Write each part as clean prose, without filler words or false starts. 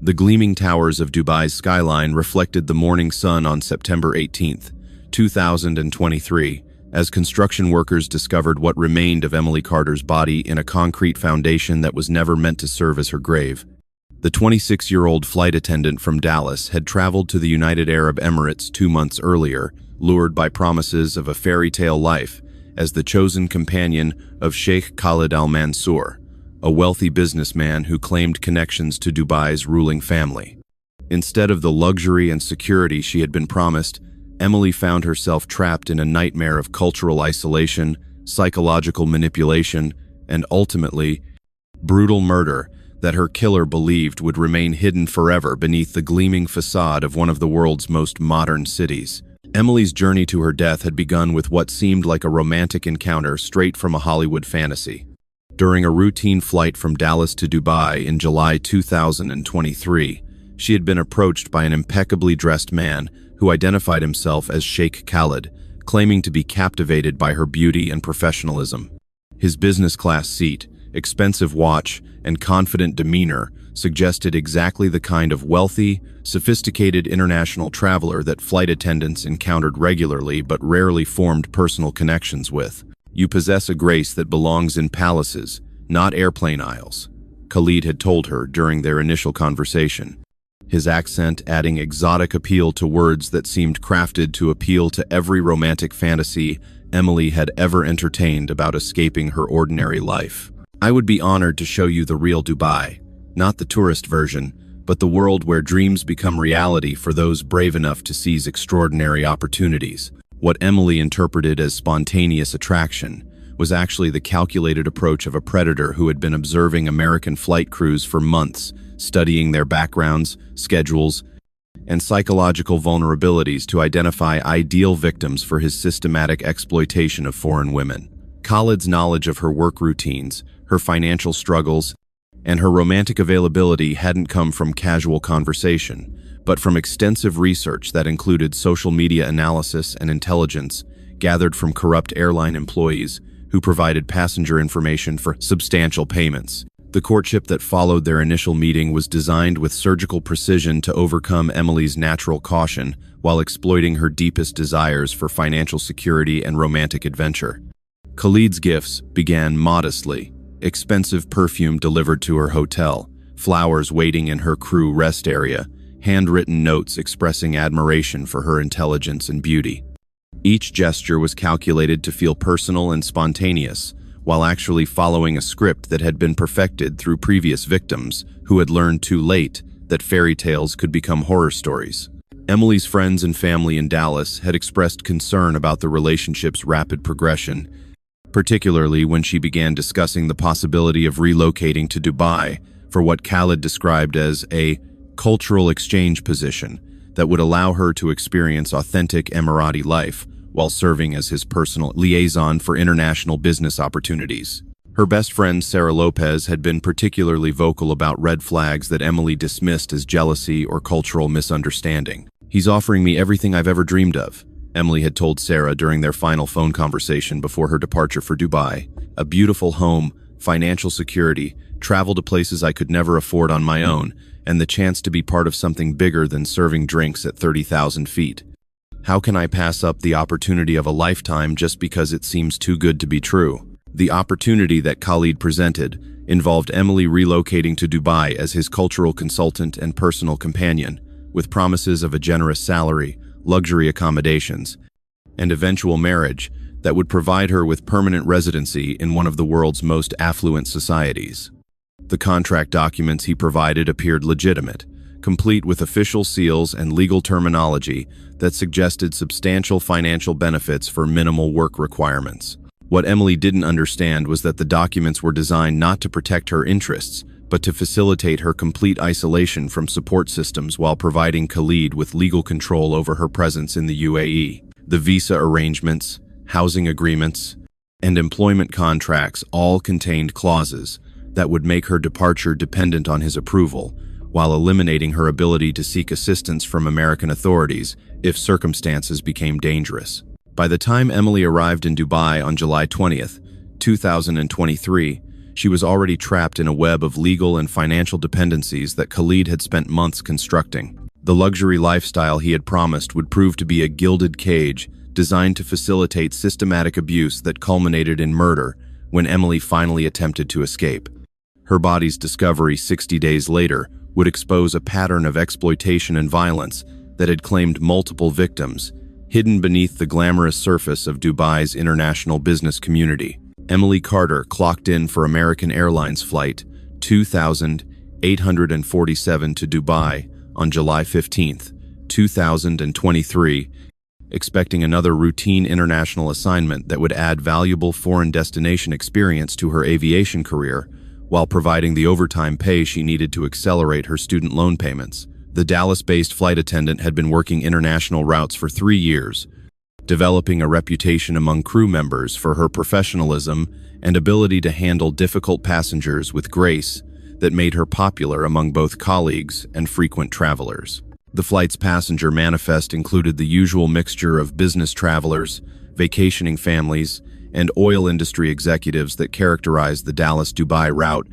The gleaming towers of Dubai's skyline reflected the morning sun on September 18, 2023, as construction workers discovered what remained of Emily Carter's body in a concrete foundation that was never meant to serve as her grave. The 26-year-old flight attendant from Dallas had traveled to the United Arab Emirates 2 months earlier, lured by promises of a fairy tale life, as the chosen companion of Sheikh Khalid Al Mansour, a wealthy businessman who claimed connections to Dubai's ruling family. Instead of the luxury and security she had been promised, Emily found herself trapped in a nightmare of cultural isolation, psychological manipulation, and ultimately, brutal murder that her killer believed would remain hidden forever beneath the gleaming facade of one of the world's most modern cities. Emily's journey to her death had begun with what seemed like a romantic encounter straight from a Hollywood fantasy. During a routine flight from Dallas to Dubai in July 2023, she had been approached by an impeccably dressed man who identified himself as Sheikh Khalid, claiming to be captivated by her beauty and professionalism. His business-class seat, expensive watch, and confident demeanor suggested exactly the kind of wealthy, sophisticated international traveler that flight attendants encountered regularly but rarely formed personal connections with. "You possess a grace that belongs in palaces, not airplane aisles," Khalid had told her during their initial conversation, his accent adding exotic appeal to words that seemed crafted to appeal to every romantic fantasy Emily had ever entertained about escaping her ordinary life. "I would be honored to show you the real Dubai, not the tourist version, but the world where dreams become reality for those brave enough to seize extraordinary opportunities." What Emily interpreted as spontaneous attraction was actually the calculated approach of a predator who had been observing American flight crews for months, studying their backgrounds, schedules, and psychological vulnerabilities to identify ideal victims for his systematic exploitation of foreign women. Khalid's knowledge of her work routines, her financial struggles, and her romantic availability hadn't come from casual conversation, but from extensive research that included social media analysis and intelligence gathered from corrupt airline employees who provided passenger information for substantial payments. The courtship that followed their initial meeting was designed with surgical precision to overcome Emily's natural caution while exploiting her deepest desires for financial security and romantic adventure. Khalid's gifts began modestly: expensive perfume delivered to her hotel, flowers waiting in her crew rest area, handwritten notes expressing admiration for her intelligence and beauty. Each gesture was calculated to feel personal and spontaneous, while actually following a script that had been perfected through previous victims who had learned too late that fairy tales could become horror stories. Emily's friends and family in Dallas had expressed concern about the relationship's rapid progression, particularly when she began discussing the possibility of relocating to Dubai for what Khalid described as a cultural exchange position that would allow her to experience authentic Emirati life while serving as his personal liaison for international business opportunities. Her best friend Sarah Lopez had been particularly vocal about red flags that Emily dismissed as jealousy or cultural misunderstanding. "He's offering me everything I've ever dreamed of," Emily had told Sarah during their final phone conversation before her departure for Dubai. "A beautiful home, financial security, travel to places I could never afford on my own, and the chance to be part of something bigger than serving drinks at 30,000 feet. How can I pass up the opportunity of a lifetime just because it seems too good to be true?" The opportunity that Khalid presented involved Emily relocating to Dubai as his cultural consultant and personal companion, with promises of a generous salary, luxury accommodations, and eventual marriage that would provide her with permanent residency in one of the world's most affluent societies. The contract documents he provided appeared legitimate, complete with official seals and legal terminology that suggested substantial financial benefits for minimal work requirements. What Emily didn't understand was that the documents were designed not to protect her interests, but to facilitate her complete isolation from support systems while providing Khalid with legal control over her presence in the UAE. The visa arrangements, housing agreements, and employment contracts all contained clauses that would make her departure dependent on his approval, while eliminating her ability to seek assistance from American authorities if circumstances became dangerous. By the time Emily arrived in Dubai on July 20th, 2023, She was already trapped in a web of legal and financial dependencies that Khalid had spent months constructing. The luxury lifestyle he had promised would prove to be a gilded cage designed to facilitate systematic abuse that culminated in murder when Emily finally attempted to escape. Her body's discovery 60 days later would expose a pattern of exploitation and violence that had claimed multiple victims, hidden beneath the glamorous surface of Dubai's international business community. Emily Carter clocked in for American Airlines Flight 2847 to Dubai on July 15, 2023, expecting another routine international assignment that would add valuable foreign destination experience to her aviation career, while providing the overtime pay she needed to accelerate her student loan payments. The Dallas-based flight attendant had been working international routes for 3 years, developing a reputation among crew members for her professionalism and ability to handle difficult passengers with grace that made her popular among both colleagues and frequent travelers. The flight's passenger manifest included the usual mixture of business travelers, vacationing families, and oil industry executives that characterized the Dallas-Dubai route,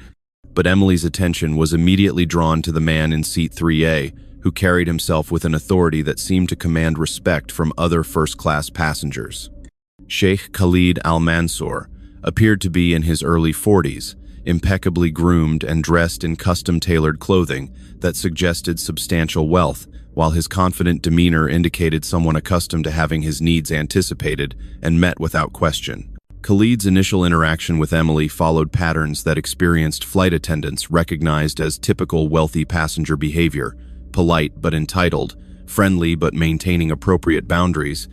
but Emily's attention was immediately drawn to the man in seat 3A, who carried himself with an authority that seemed to command respect from other first-class passengers. Sheikh Khalid Al-Mansour appeared to be in his early 40s, impeccably groomed and dressed in custom-tailored clothing that suggested substantial wealth, while his confident demeanor indicated someone accustomed to having his needs anticipated and met without question. Khalid's initial interaction with Emily followed patterns that experienced flight attendants recognized as typical wealthy passenger behavior: polite but entitled, friendly but maintaining appropriate boundaries,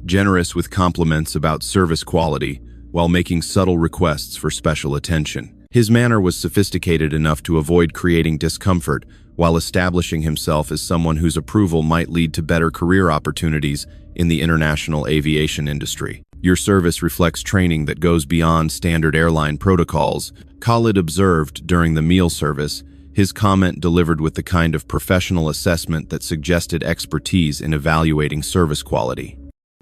generous with compliments about service quality, while making subtle requests for special attention. His manner was sophisticated enough to avoid creating discomfort, while establishing himself as someone whose approval might lead to better career opportunities in the international aviation industry. "Your service reflects training that goes beyond standard airline protocols," Khalid observed during the meal service, his comment delivered with the kind of professional assessment that suggested expertise in evaluating service quality.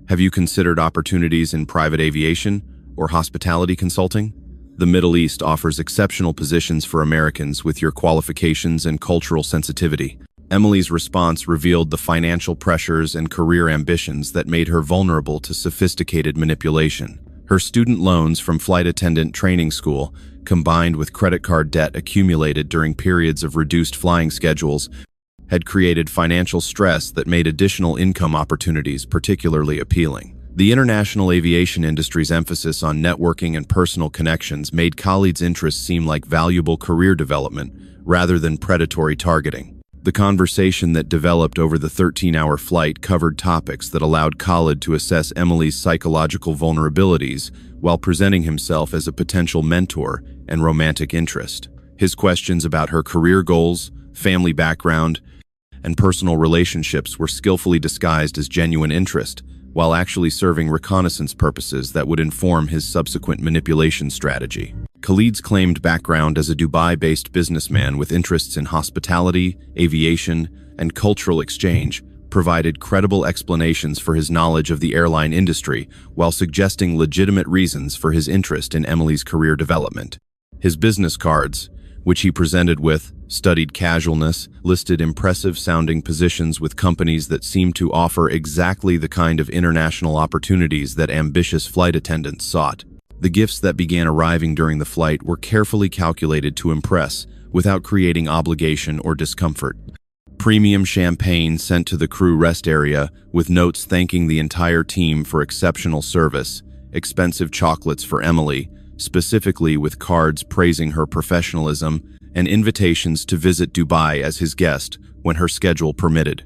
"Have you considered opportunities in private aviation or hospitality consulting? The Middle East offers exceptional positions for Americans with your qualifications and cultural sensitivity." Emily's response revealed the financial pressures and career ambitions that made her vulnerable to sophisticated manipulation. Her student loans from flight attendant training school, combined with credit card debt accumulated during periods of reduced flying schedules, had created financial stress that made additional income opportunities particularly appealing. The international aviation industry's emphasis on networking and personal connections made Khalid's interests seem like valuable career development rather than predatory targeting. The conversation that developed over the 13-hour flight covered topics that allowed Khalid to assess Emily's psychological vulnerabilities while presenting himself as a potential mentor and romantic interest. His questions about her career goals, family background, and personal relationships were skillfully disguised as genuine interest, while actually serving reconnaissance purposes that would inform his subsequent manipulation strategy. Khalid's claimed background as a Dubai-based businessman with interests in hospitality, aviation, and cultural exchange provided credible explanations for his knowledge of the airline industry while suggesting legitimate reasons for his interest in Emily's career development. His business cards, which he presented with studied casualness, listed impressive-sounding positions with companies that seemed to offer exactly the kind of international opportunities that ambitious flight attendants sought. The gifts that began arriving during the flight were carefully calculated to impress, without creating obligation or discomfort. Premium champagne sent to the crew rest area, with notes thanking the entire team for exceptional service, expensive chocolates for Emily, specifically with cards praising her professionalism, and invitations to visit Dubai as his guest when her schedule permitted.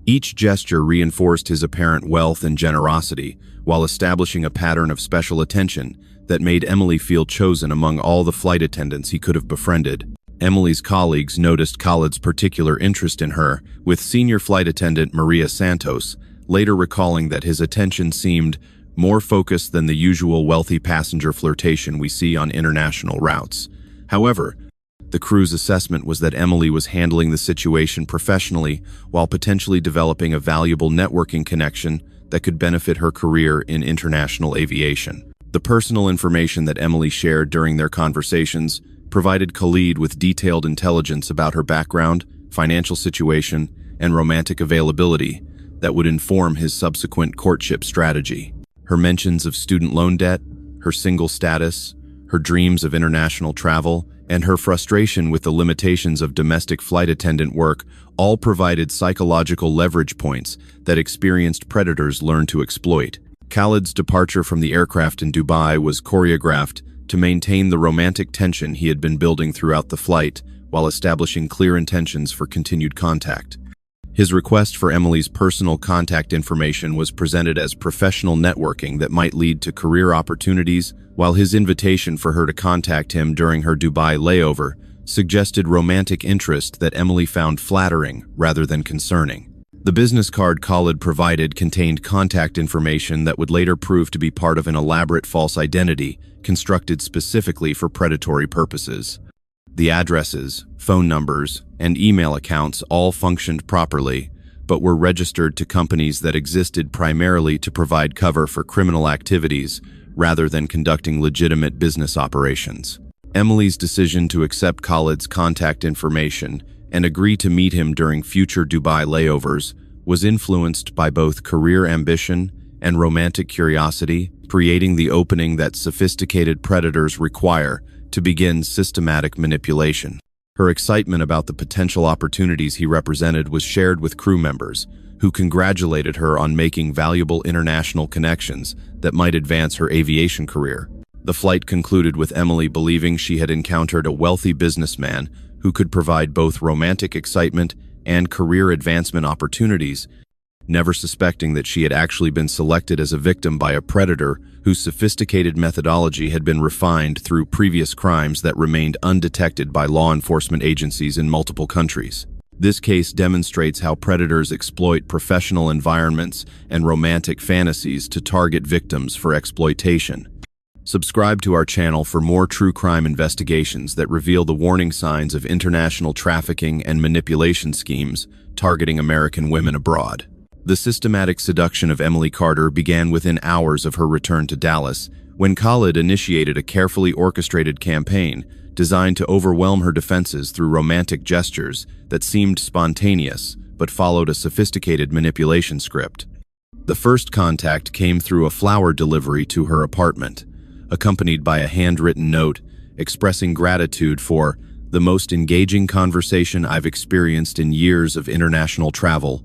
Each gesture reinforced his apparent wealth and generosity, while establishing a pattern of special attention that made Emily feel chosen among all the flight attendants he could have befriended. Emily's colleagues noticed Khalid's particular interest in her, with senior flight attendant Maria Santos later recalling that his attention seemed more focused than the usual wealthy passenger flirtation we see on international routes. However, the crew's assessment was that Emily was handling the situation professionally while potentially developing a valuable networking connection that could benefit her career in international aviation. The personal information that Emily shared during their conversations provided Khalid with detailed intelligence about her background, financial situation, and romantic availability that would inform his subsequent courtship strategy. Her mentions of student loan debt, her single status, her dreams of international travel, and her frustration with the limitations of domestic flight attendant work all provided psychological leverage points that experienced predators learn to exploit. Khalid's departure from the aircraft in Dubai was choreographed to maintain the romantic tension he had been building throughout the flight while establishing clear intentions for continued contact. His request for Emily's personal contact information was presented as professional networking that might lead to career opportunities, while his invitation for her to contact him during her Dubai layover suggested romantic interest that Emily found flattering rather than concerning. The business card Khalid provided contained contact information that would later prove to be part of an elaborate false identity constructed specifically for predatory purposes. The addresses, phone numbers, and email accounts all functioned properly, but were registered to companies that existed primarily to provide cover for criminal activities rather than conducting legitimate business operations. Emily's decision to accept Khalid's contact information and agree to meet him during future Dubai layovers was influenced by both career ambition and romantic curiosity, creating the opening that sophisticated predators require to begin systematic manipulation. Her excitement about the potential opportunities he represented was shared with crew members, who congratulated her on making valuable international connections that might advance her aviation career. The flight concluded with Emily believing she had encountered a wealthy businessman who could provide both romantic excitement and career advancement opportunities, never suspecting that she had actually been selected as a victim by a predator whose sophisticated methodology had been refined through previous crimes that remained undetected by law enforcement agencies in multiple countries. This case demonstrates how predators exploit professional environments and romantic fantasies to target victims for exploitation. Subscribe to our channel for more true crime investigations that reveal the warning signs of international trafficking and manipulation schemes targeting American women abroad. The systematic seduction of Emily Carter began within hours of her return to Dallas, when Khalid initiated a carefully orchestrated campaign designed to overwhelm her defenses through romantic gestures that seemed spontaneous but followed a sophisticated manipulation script. The first contact came through a flower delivery to her apartment, accompanied by a handwritten note expressing gratitude for the most engaging conversation I've experienced in years of international travel,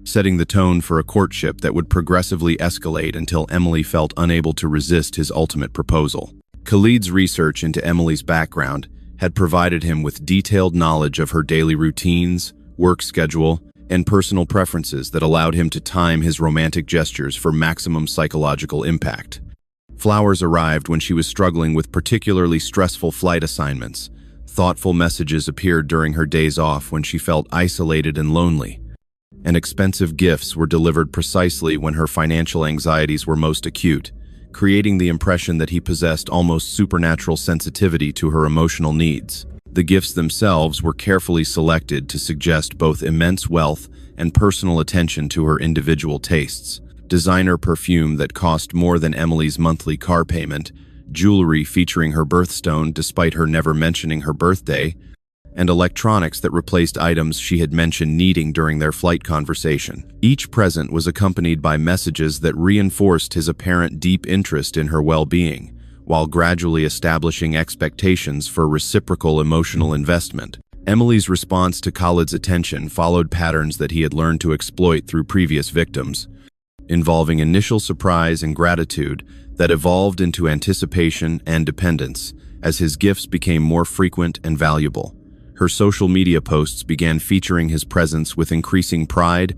setting the tone for a courtship that would progressively escalate until Emily felt unable to resist his ultimate proposal. Khalid's research into Emily's background had provided him with detailed knowledge of her daily routines, work schedule, and personal preferences that allowed him to time his romantic gestures for maximum psychological impact. Flowers arrived when she was struggling with particularly stressful flight assignments. Thoughtful messages appeared during her days off when she felt isolated and lonely. And expensive gifts were delivered precisely when her financial anxieties were most acute, creating the impression that he possessed almost supernatural sensitivity to her emotional needs. The gifts themselves were carefully selected to suggest both immense wealth and personal attention to her individual tastes. Designer perfume that cost more than Emily's monthly car payment, jewelry featuring her birthstone despite her never mentioning her birthday, and electronics that replaced items she had mentioned needing during their flight conversation. Each present was accompanied by messages that reinforced his apparent deep interest in her well-being, while gradually establishing expectations for reciprocal emotional investment. Emily's response to Khalid's attention followed patterns that he had learned to exploit through previous victims, involving initial surprise and gratitude that evolved into anticipation and dependence as his gifts became more frequent and valuable. Her social media posts began featuring his presence with increasing pride,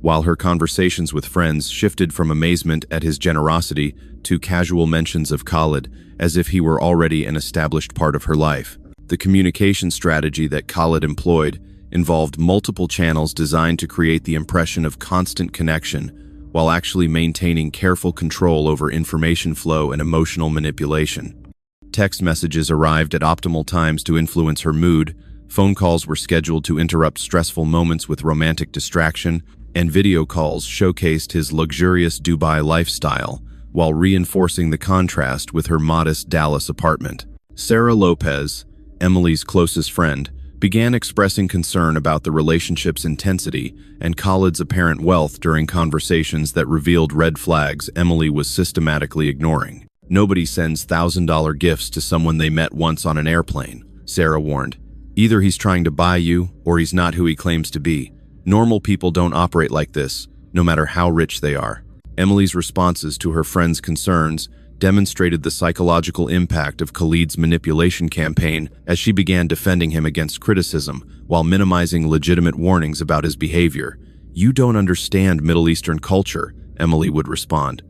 while her conversations with friends shifted from amazement at his generosity to casual mentions of Khalid, as if he were already an established part of her life. The communication strategy that Khalid employed involved multiple channels designed to create the impression of constant connection, while actually maintaining careful control over information flow and emotional manipulation. Text messages arrived at optimal times to influence her mood, phone calls were scheduled to interrupt stressful moments with romantic distraction, and video calls showcased his luxurious Dubai lifestyle, while reinforcing the contrast with her modest Dallas apartment. Sarah Lopez, Emily's closest friend, began expressing concern about the relationship's intensity and Khalid's apparent wealth during conversations that revealed red flags Emily was systematically ignoring. "Nobody sends $1,000 gifts to someone they met once on an airplane," Sarah warned. "Either he's trying to buy you, or he's not who he claims to be. Normal people don't operate like this, no matter how rich they are." Emily's responses to her friend's concerns demonstrated the psychological impact of Khalid's manipulation campaign as she began defending him against criticism while minimizing legitimate warnings about his behavior. "You don't understand Middle Eastern culture," Emily would respond.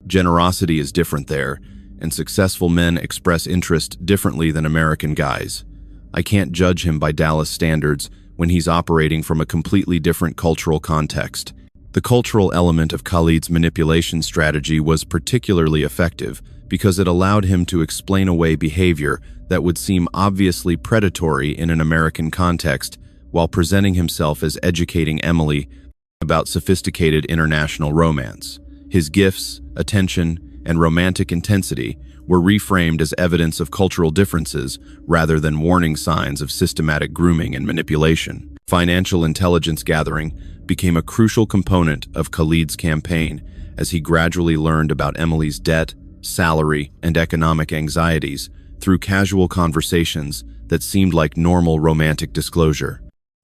"Generosity is different there, and successful men express interest differently than American guys. I can't judge him by Dallas standards when he's operating from a completely different cultural context." The cultural element of Khalid's manipulation strategy was particularly effective because it allowed him to explain away behavior that would seem obviously predatory in an American context, while presenting himself as educating Emily about sophisticated international romance. His gifts, attention, and romantic intensity were reframed as evidence of cultural differences rather than warning signs of systematic grooming and manipulation. Financial intelligence gathering became a crucial component of Khalid's campaign as he gradually learned about Emily's debt, salary, and economic anxieties through casual conversations that seemed like normal romantic disclosure.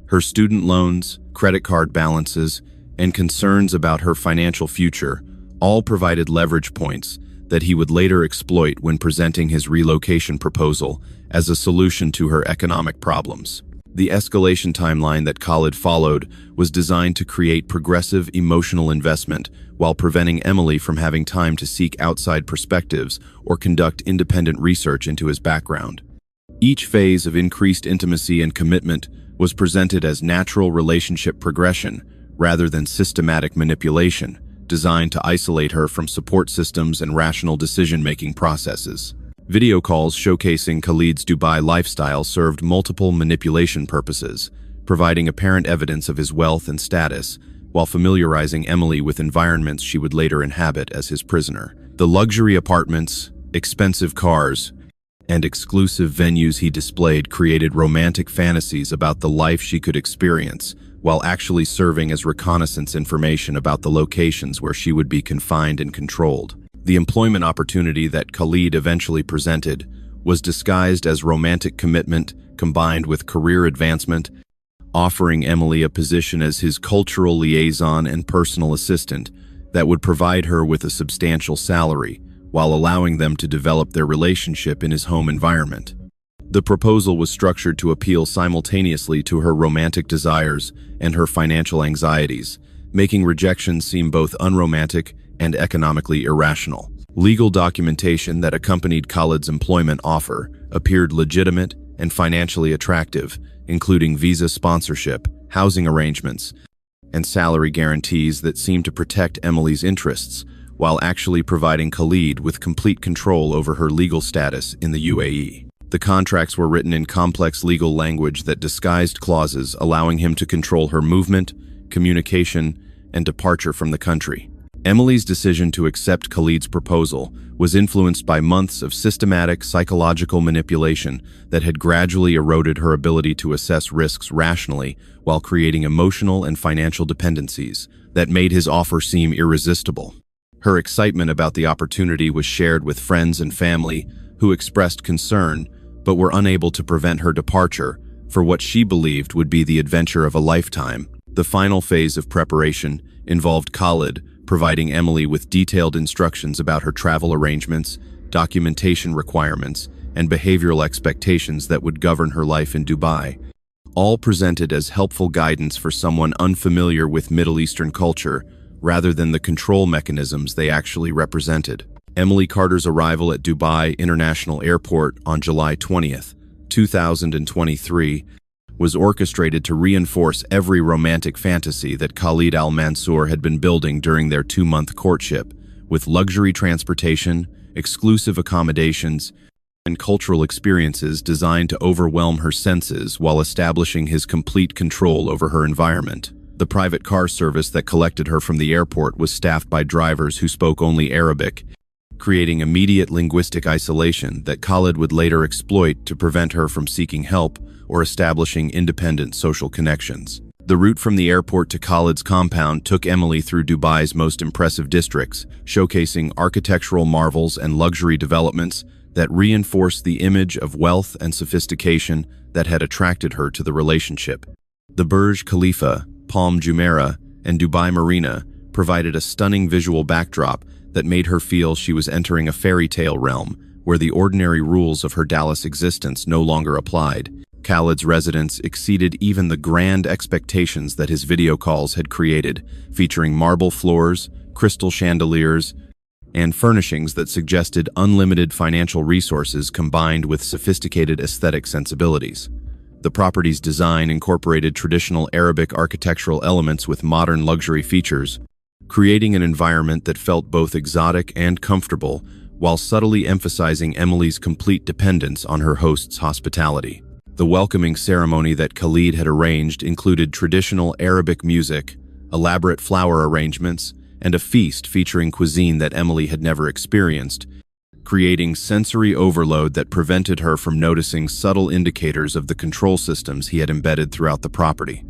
Her student loans, credit card balances, and concerns about her financial future all provided leverage points that he would later exploit when presenting his relocation proposal as a solution to her economic problems. The escalation timeline that Khalid followed was designed to create progressive emotional investment while preventing Emily from having time to seek outside perspectives or conduct independent research into his background. Each phase of increased intimacy and commitment was presented as natural relationship progression rather than systematic manipulation, designed to isolate her from support systems and rational decision-making processes. Video calls showcasing Khalid's Dubai lifestyle served multiple manipulation purposes, providing apparent evidence of his wealth and status, while familiarizing Emily with environments she would later inhabit as his prisoner. The luxury apartments, expensive cars, and exclusive venues he displayed created romantic fantasies about the life she could experience, while actually serving as reconnaissance information about the locations where she would be confined and controlled. The employment opportunity that Khalid eventually presented was disguised as romantic commitment combined with career advancement, offering Emily a position as his cultural liaison and personal assistant that would provide her with a substantial salary, while allowing them to develop their relationship in his home environment. The proposal was structured to appeal simultaneously to her romantic desires and her financial anxieties, making rejection seem both unromantic and economically irrational. Legal documentation that accompanied Khalid's employment offer appeared legitimate and financially attractive, including visa sponsorship, housing arrangements, and salary guarantees that seemed to protect Emily's interests, while actually providing Khalid with complete control over her legal status in the UAE. The contracts were written in complex legal language that disguised clauses allowing him to control her movement, communication, and departure from the country. Emily's decision to accept Khalid's proposal was influenced by months of systematic psychological manipulation that had gradually eroded her ability to assess risks rationally while creating emotional and financial dependencies that made his offer seem irresistible. Her excitement about the opportunity was shared with friends and family who expressed concern but were unable to prevent her departure for what she believed would be the adventure of a lifetime. The final phase of preparation involved Khalid providing Emily with detailed instructions about her travel arrangements, documentation requirements, and behavioral expectations that would govern her life in Dubai, all presented as helpful guidance for someone unfamiliar with Middle Eastern culture rather than the control mechanisms they actually represented. Emily Carter's arrival at Dubai International Airport on July 20th, 2023, was orchestrated to reinforce every romantic fantasy that Khalid al-Mansour had been building during their 2-month courtship, with luxury transportation, exclusive accommodations, and cultural experiences designed to overwhelm her senses while establishing his complete control over her environment. The private car service that collected her from the airport was staffed by drivers who spoke only Arabic, creating immediate linguistic isolation that Khalid would later exploit to prevent her from seeking help or establishing independent social connections. The route from the airport to Khalid's compound took Emily through Dubai's most impressive districts, showcasing architectural marvels and luxury developments that reinforced the image of wealth and sophistication that had attracted her to the relationship. The Burj Khalifa, Palm Jumeirah, and Dubai Marina provided a stunning visual backdrop that made her feel she was entering a fairy tale realm where the ordinary rules of her Dallas existence no longer applied. Khalid's residence exceeded even the grand expectations that his video calls had created, featuring marble floors, crystal chandeliers, and furnishings that suggested unlimited financial resources combined with sophisticated aesthetic sensibilities. The property's design incorporated traditional Arabic architectural elements with modern luxury features, creating an environment that felt both exotic and comfortable, while subtly emphasizing Emily's complete dependence on her host's hospitality. The welcoming ceremony that Khalid had arranged included traditional Arabic music, elaborate flower arrangements, and a feast featuring cuisine that Emily had never experienced, creating sensory overload that prevented her from noticing subtle indicators of the control systems he had embedded throughout the property.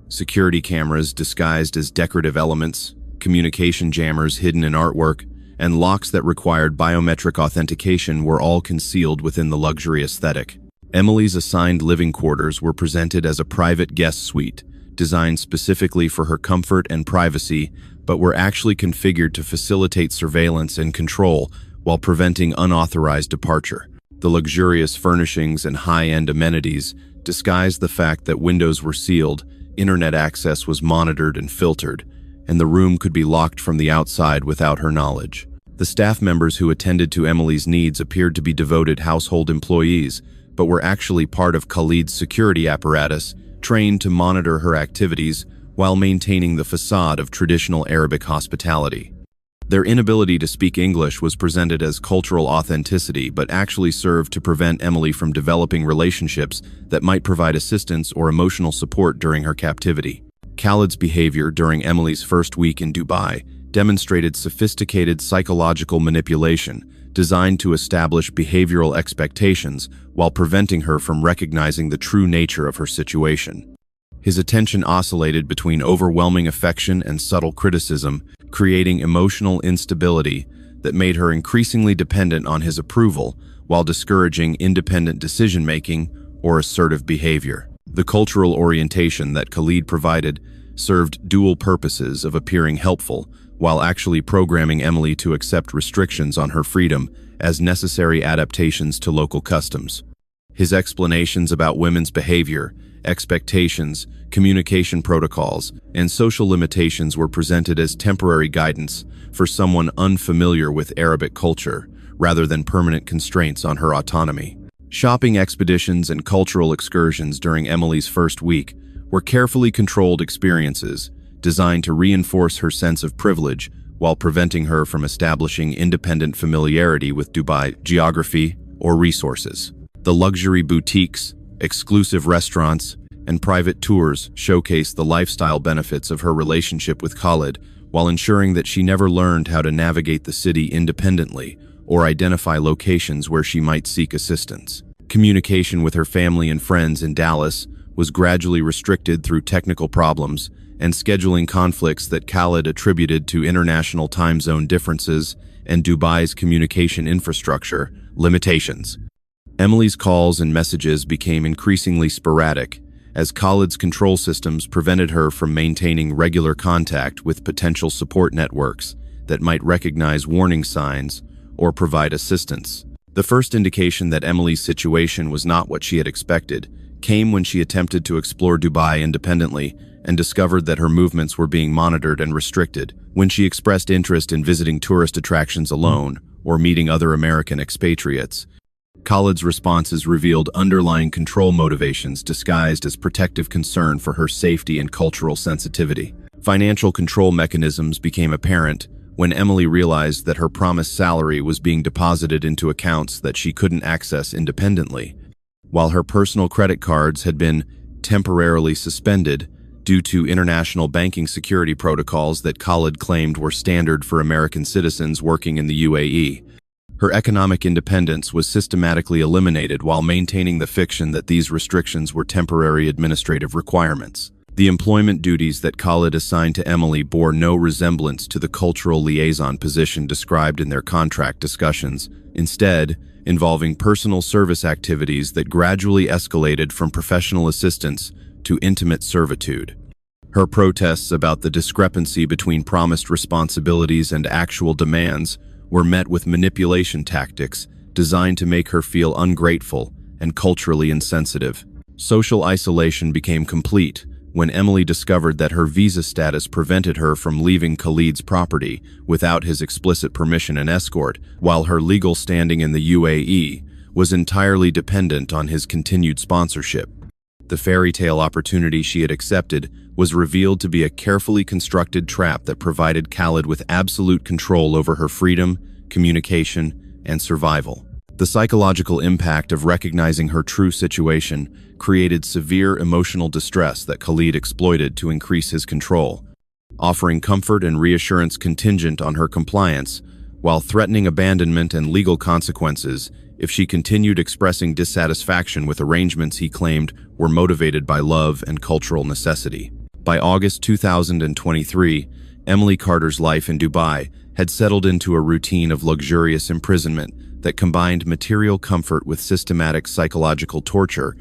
Security cameras disguised as decorative elements, communication jammers hidden in artwork, and locks that required biometric authentication were all concealed within the luxury aesthetic. Emily's assigned living quarters were presented as a private guest suite, designed specifically for her comfort and privacy, but were actually configured to facilitate surveillance and control while preventing unauthorized departure. The luxurious furnishings and high-end amenities disguised the fact that windows were sealed, internet access was monitored and filtered, and the room could be locked from the outside without her knowledge. The staff members who attended to Emily's needs appeared to be devoted household employees, but were actually part of Khalid's security apparatus, trained to monitor her activities while maintaining the facade of traditional Arabic hospitality. Their inability to speak English was presented as cultural authenticity, but actually served to prevent Emily from developing relationships that might provide assistance or emotional support during her captivity. Khalid's behavior during Emily's first week in Dubai demonstrated sophisticated psychological manipulation designed to establish behavioral expectations while preventing her from recognizing the true nature of her situation. His attention oscillated between overwhelming affection and subtle criticism, creating emotional instability that made her increasingly dependent on his approval while discouraging independent decision-making or assertive behavior. The cultural orientation that Khalid provided served dual purposes of appearing helpful while actually programming Emily to accept restrictions on her freedom as necessary adaptations to local customs. His explanations about women's behavior, expectations, communication protocols, and social limitations were presented as temporary guidance for someone unfamiliar with Arabic culture, rather than permanent constraints on her autonomy. Shopping expeditions and cultural excursions during Emily's first week were carefully controlled experiences designed to reinforce her sense of privilege while preventing her from establishing independent familiarity with Dubai geography or resources. The luxury boutiques, exclusive restaurants, and private tours showcased the lifestyle benefits of her relationship with Khalid, while ensuring that she never learned how to navigate the city independently or identify locations where she might seek assistance. Communication with her family and friends in Dallas was gradually restricted through technical problems and scheduling conflicts that Khalid attributed to international time zone differences and Dubai's communication infrastructure limitations. Emily's calls and messages became increasingly sporadic, as Khalid's control systems prevented her from maintaining regular contact with potential support networks that might recognize warning signs or provide assistance. The first indication that Emily's situation was not what she had expected came when she attempted to explore Dubai independently and discovered that her movements were being monitored and restricted. When she expressed interest in visiting tourist attractions alone or meeting other American expatriates, Khalid's responses revealed underlying control motivations disguised as protective concern for her safety and cultural sensitivity. Financial control mechanisms became apparent when Emily realized that her promised salary was being deposited into accounts that she couldn't access independently, while her personal credit cards had been temporarily suspended due to international banking security protocols that Khalid claimed were standard for American citizens working in the UAE. Her economic independence was systematically eliminated while maintaining the fiction that these restrictions were temporary administrative requirements. The employment duties that Khalid assigned to Emily bore no resemblance to the cultural liaison position described in their contract discussions, instead involving personal service activities that gradually escalated from professional assistance to intimate servitude. Her protests about the discrepancy between promised responsibilities and actual demands were met with manipulation tactics designed to make her feel ungrateful and culturally insensitive. Social isolation became complete when Emily discovered that her visa status prevented her from leaving Khalid's property without his explicit permission and escort, while her legal standing in the UAE was entirely dependent on his continued sponsorship. The fairy tale opportunity she had accepted was revealed to be a carefully constructed trap that provided Khalid with absolute control over her freedom, communication, and survival. The psychological impact of recognizing her true situation created severe emotional distress that Khalid exploited to increase his control, offering comfort and reassurance contingent on her compliance, while threatening abandonment and legal consequences if she continued expressing dissatisfaction with arrangements he claimed were motivated by love and cultural necessity. By August 2023, Emily Carter's life in Dubai had settled into a routine of luxurious imprisonment that combined material comfort with systematic psychological torture,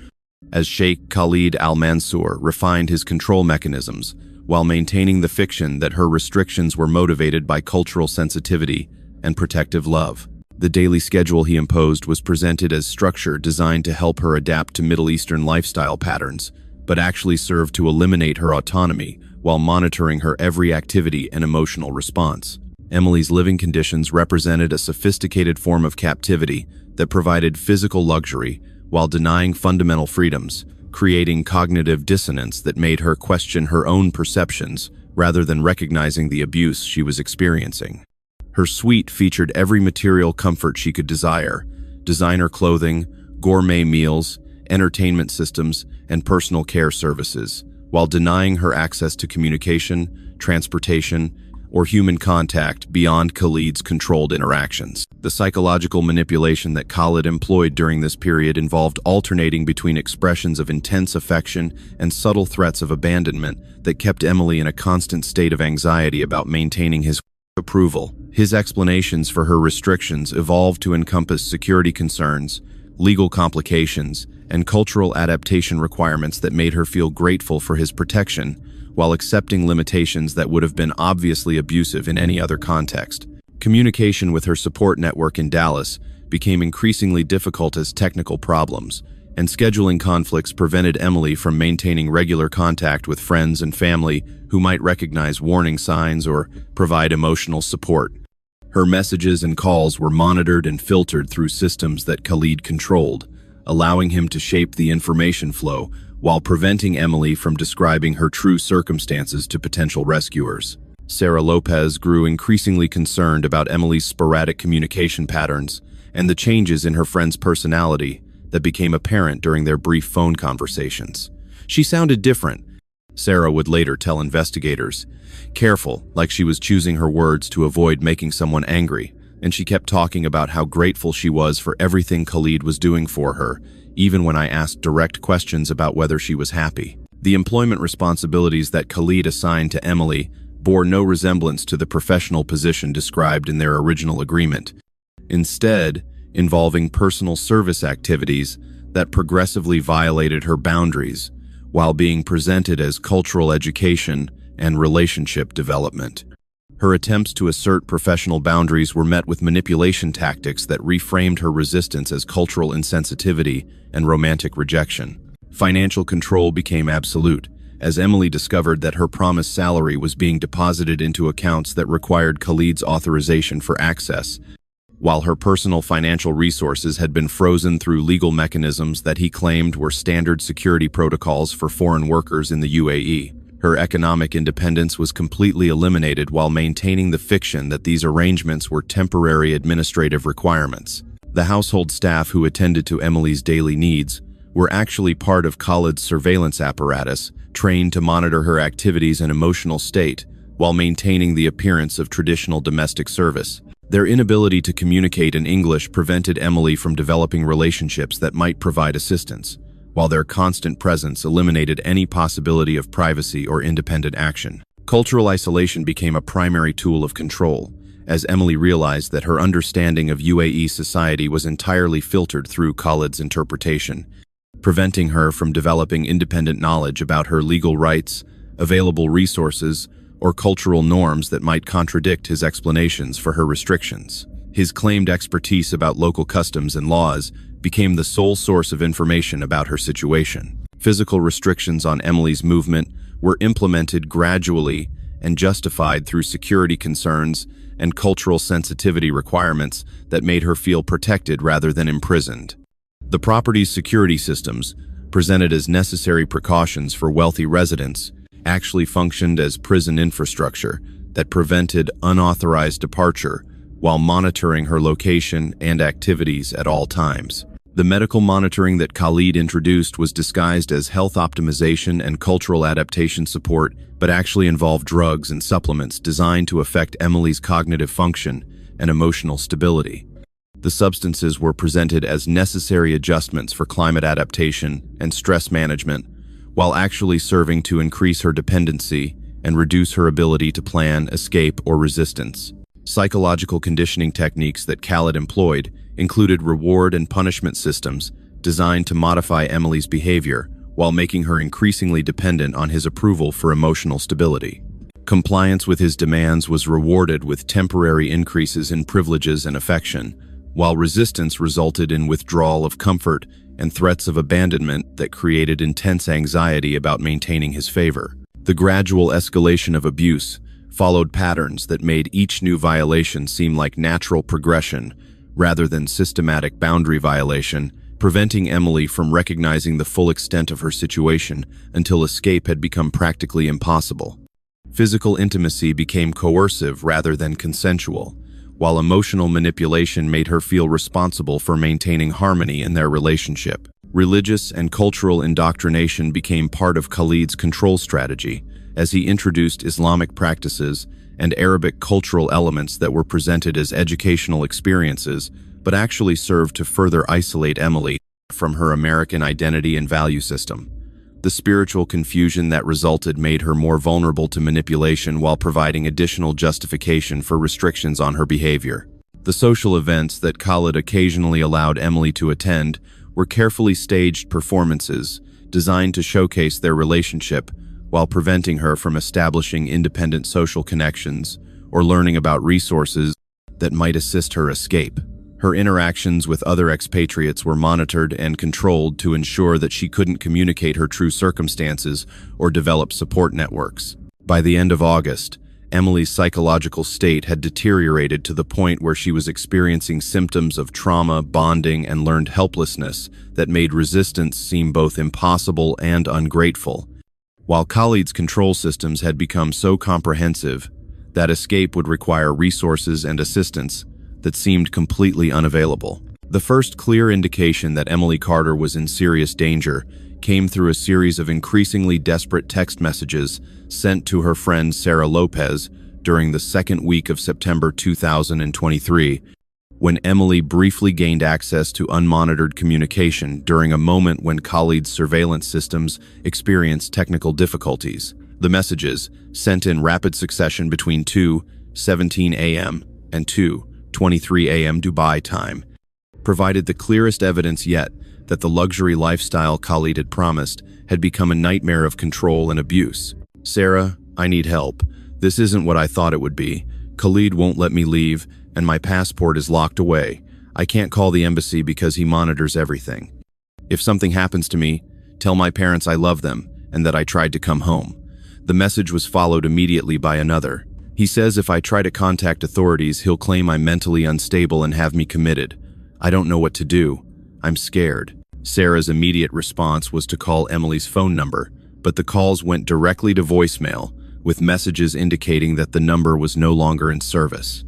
as Sheikh Khalid Al-Mansour refined his control mechanisms while maintaining the fiction that her restrictions were motivated by cultural sensitivity and protective love. The daily schedule he imposed was presented as structure designed to help her adapt to Middle Eastern lifestyle patterns, but actually served to eliminate her autonomy while monitoring her every activity and emotional response. Emily's living conditions represented a sophisticated form of captivity that provided physical luxury while denying fundamental freedoms, creating cognitive dissonance that made her question her own perceptions rather than recognizing the abuse she was experiencing. Her suite featured every material comfort she could desire: designer clothing, gourmet meals, entertainment systems, and personal care services, while denying her access to communication, transportation, or human contact beyond Khalid's controlled interactions. The psychological manipulation that Khalid employed during this period involved alternating between expressions of intense affection and subtle threats of abandonment that kept Emily in a constant state of anxiety about maintaining his approval. His explanations for her restrictions evolved to encompass security concerns, legal complications, and cultural adaptation requirements that made her feel grateful for his protection, while accepting limitations that would have been obviously abusive in any other context. Communication with her support network in Dallas became increasingly difficult as technical problems, and scheduling conflicts prevented Emily from maintaining regular contact with friends and family who might recognize warning signs or provide emotional support. Her messages and calls were monitored and filtered through systems that Khalid controlled, allowing him to shape the information flow while preventing Emily from describing her true circumstances to potential rescuers. Sarah Lopez grew increasingly concerned about Emily's sporadic communication patterns and the changes in her friend's personality that became apparent during their brief phone conversations. She sounded different, Sarah would later tell investigators, careful, like she was choosing her words to avoid making someone angry, and she kept talking about how grateful she was for everything Khalid was doing for her, even when I asked direct questions about whether she was happy. The employment responsibilities that Khalid assigned to Emily bore no resemblance to the professional position described in their original agreement, instead involving personal service activities that progressively violated her boundaries while being presented as cultural education and relationship development. Her attempts to assert professional boundaries were met with manipulation tactics that reframed her resistance as cultural insensitivity and romantic rejection. Financial control became absolute, as Emily discovered that her promised salary was being deposited into accounts that required Khalid's authorization for access, while her personal financial resources had been frozen through legal mechanisms that he claimed were standard security protocols for foreign workers in the UAE. Her economic independence was completely eliminated while maintaining the fiction that these arrangements were temporary administrative requirements. The household staff who attended to Emily's daily needs were actually part of Khalid's surveillance apparatus, trained to monitor her activities and emotional state while maintaining the appearance of traditional domestic service. Their inability to communicate in English prevented Emily from developing relationships that might provide assistance, while their constant presence eliminated any possibility of privacy or independent action. Cultural isolation became a primary tool of control, as Emily realized that her understanding of UAE society was entirely filtered through Khalid's interpretation, preventing her from developing independent knowledge about her legal rights, available resources, or cultural norms that might contradict his explanations for her restrictions. His claimed expertise about local customs and laws became the sole source of information about her situation. Physical restrictions on Emily's movement were implemented gradually and justified through security concerns and cultural sensitivity requirements that made her feel protected rather than imprisoned. The property's security systems, presented as necessary precautions for wealthy residents, actually functioned as prison infrastructure that prevented unauthorized departure while monitoring her location and activities at all times. The medical monitoring that Khalid introduced was disguised as health optimization and cultural adaptation support, but actually involved drugs and supplements designed to affect Emily's cognitive function and emotional stability. The substances were presented as necessary adjustments for climate adaptation and stress management, while actually serving to increase her dependency and reduce her ability to plan, escape, or resistance. Psychological conditioning techniques that Khalid employed included reward and punishment systems designed to modify Emily's behavior while making her increasingly dependent on his approval for emotional stability. Compliance with his demands was rewarded with temporary increases in privileges and affection, while resistance resulted in withdrawal of comfort and threats of abandonment that created intense anxiety about maintaining his favor. The gradual escalation of abuse followed patterns that made each new violation seem like natural progression rather than systematic boundary violation, preventing Emily from recognizing the full extent of her situation until escape had become practically impossible. Physical intimacy became coercive rather than consensual, while emotional manipulation made her feel responsible for maintaining harmony in their relationship. Religious and cultural indoctrination became part of Khalid's control strategy, as he introduced Islamic practices and Arabic cultural elements that were presented as educational experiences, but actually served to further isolate Emily from her American identity and value system. The spiritual confusion that resulted made her more vulnerable to manipulation while providing additional justification for restrictions on her behavior. The social events that Khalid occasionally allowed Emily to attend were carefully staged performances designed to showcase their relationship while preventing her from establishing independent social connections or learning about resources that might assist her escape. Her interactions with other expatriates were monitored and controlled to ensure that she couldn't communicate her true circumstances or develop support networks. By the end of August, Emily's psychological state had deteriorated to the point where she was experiencing symptoms of trauma, bonding, and learned helplessness that made resistance seem both impossible and ungrateful. While Khalid's control systems had become so comprehensive that escape would require resources and assistance that seemed completely unavailable. The first clear indication that Emily Carter was in serious danger came through a series of increasingly desperate text messages sent to her friend Sarah Lopez during the second week of September 2023, when Emily briefly gained access to unmonitored communication during a moment when Khalid's surveillance systems experienced technical difficulties. The messages, sent in rapid succession between 2:17 a.m. and 2:23 a.m. Dubai time, provided the clearest evidence yet that the luxury lifestyle Khalid had promised had become a nightmare of control and abuse. "Sarah, I need help. This isn't what I thought it would be. Khalid won't let me leave, and my passport is locked away. I can't call the embassy because he monitors everything. If something happens to me, tell my parents I love them and that I tried to come home." The message was followed immediately by another. "He says if I try to contact authorities, he'll claim I'm mentally unstable and have me committed. I don't know what to do. I'm scared." Sarah's immediate response was to call Emily's phone number, but the calls went directly to voicemail, with messages indicating that the number was no longer in service.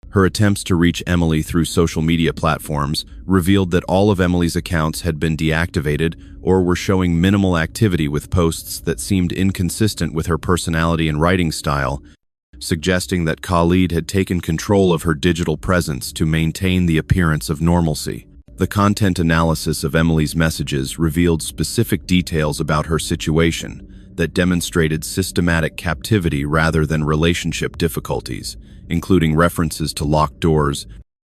Her attempts to reach Emily through social media platforms revealed that all of Emily's accounts had been deactivated or were showing minimal activity with posts that seemed inconsistent with her personality and writing style, suggesting that Khalid had taken control of her digital presence to maintain the appearance of normalcy. The content analysis of Emily's messages revealed specific details about her situation that demonstrated systematic captivity rather than relationship difficulties, including references to locked doors,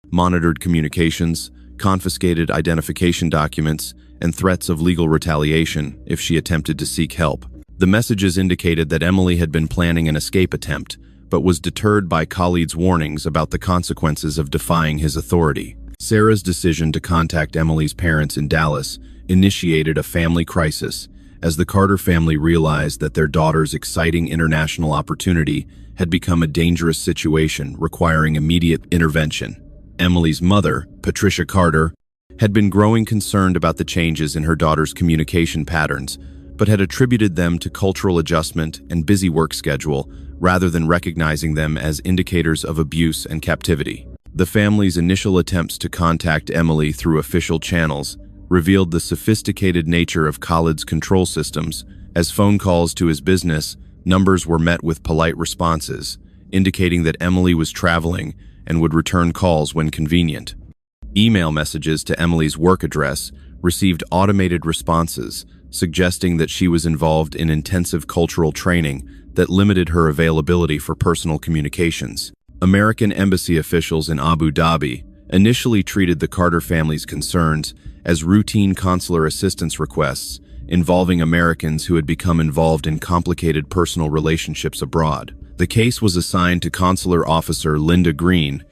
monitored communications, confiscated identification documents, and threats of legal retaliation if she attempted to seek help. The messages indicated that Emily had been planning an escape attempt, but was deterred by Khalid's warnings about the consequences of defying his authority. Sarah's decision to contact Emily's parents in Dallas initiated a family crisis, as the Carter family realized that their daughter's exciting international opportunity had become a dangerous situation requiring immediate intervention. Emily's mother, Patricia Carter, had been growing concerned about the changes in her daughter's communication patterns, but had attributed them to cultural adjustment and busy work schedule rather than recognizing them as indicators of abuse and captivity. The family's initial attempts to contact Emily through official channels revealed the sophisticated nature of Khalid's control systems. As phone calls to his business, numbers were met with polite responses, indicating that Emily was traveling and would return calls when convenient. Email messages to Emily's work address received automated responses, suggesting that she was involved in intensive cultural training that limited her availability for personal communications. American embassy officials in Abu Dhabi initially treated the Carter family's concerns as routine consular assistance requests involving Americans who had become involved in complicated personal relationships abroad. The case was assigned to Consular Officer Linda Green,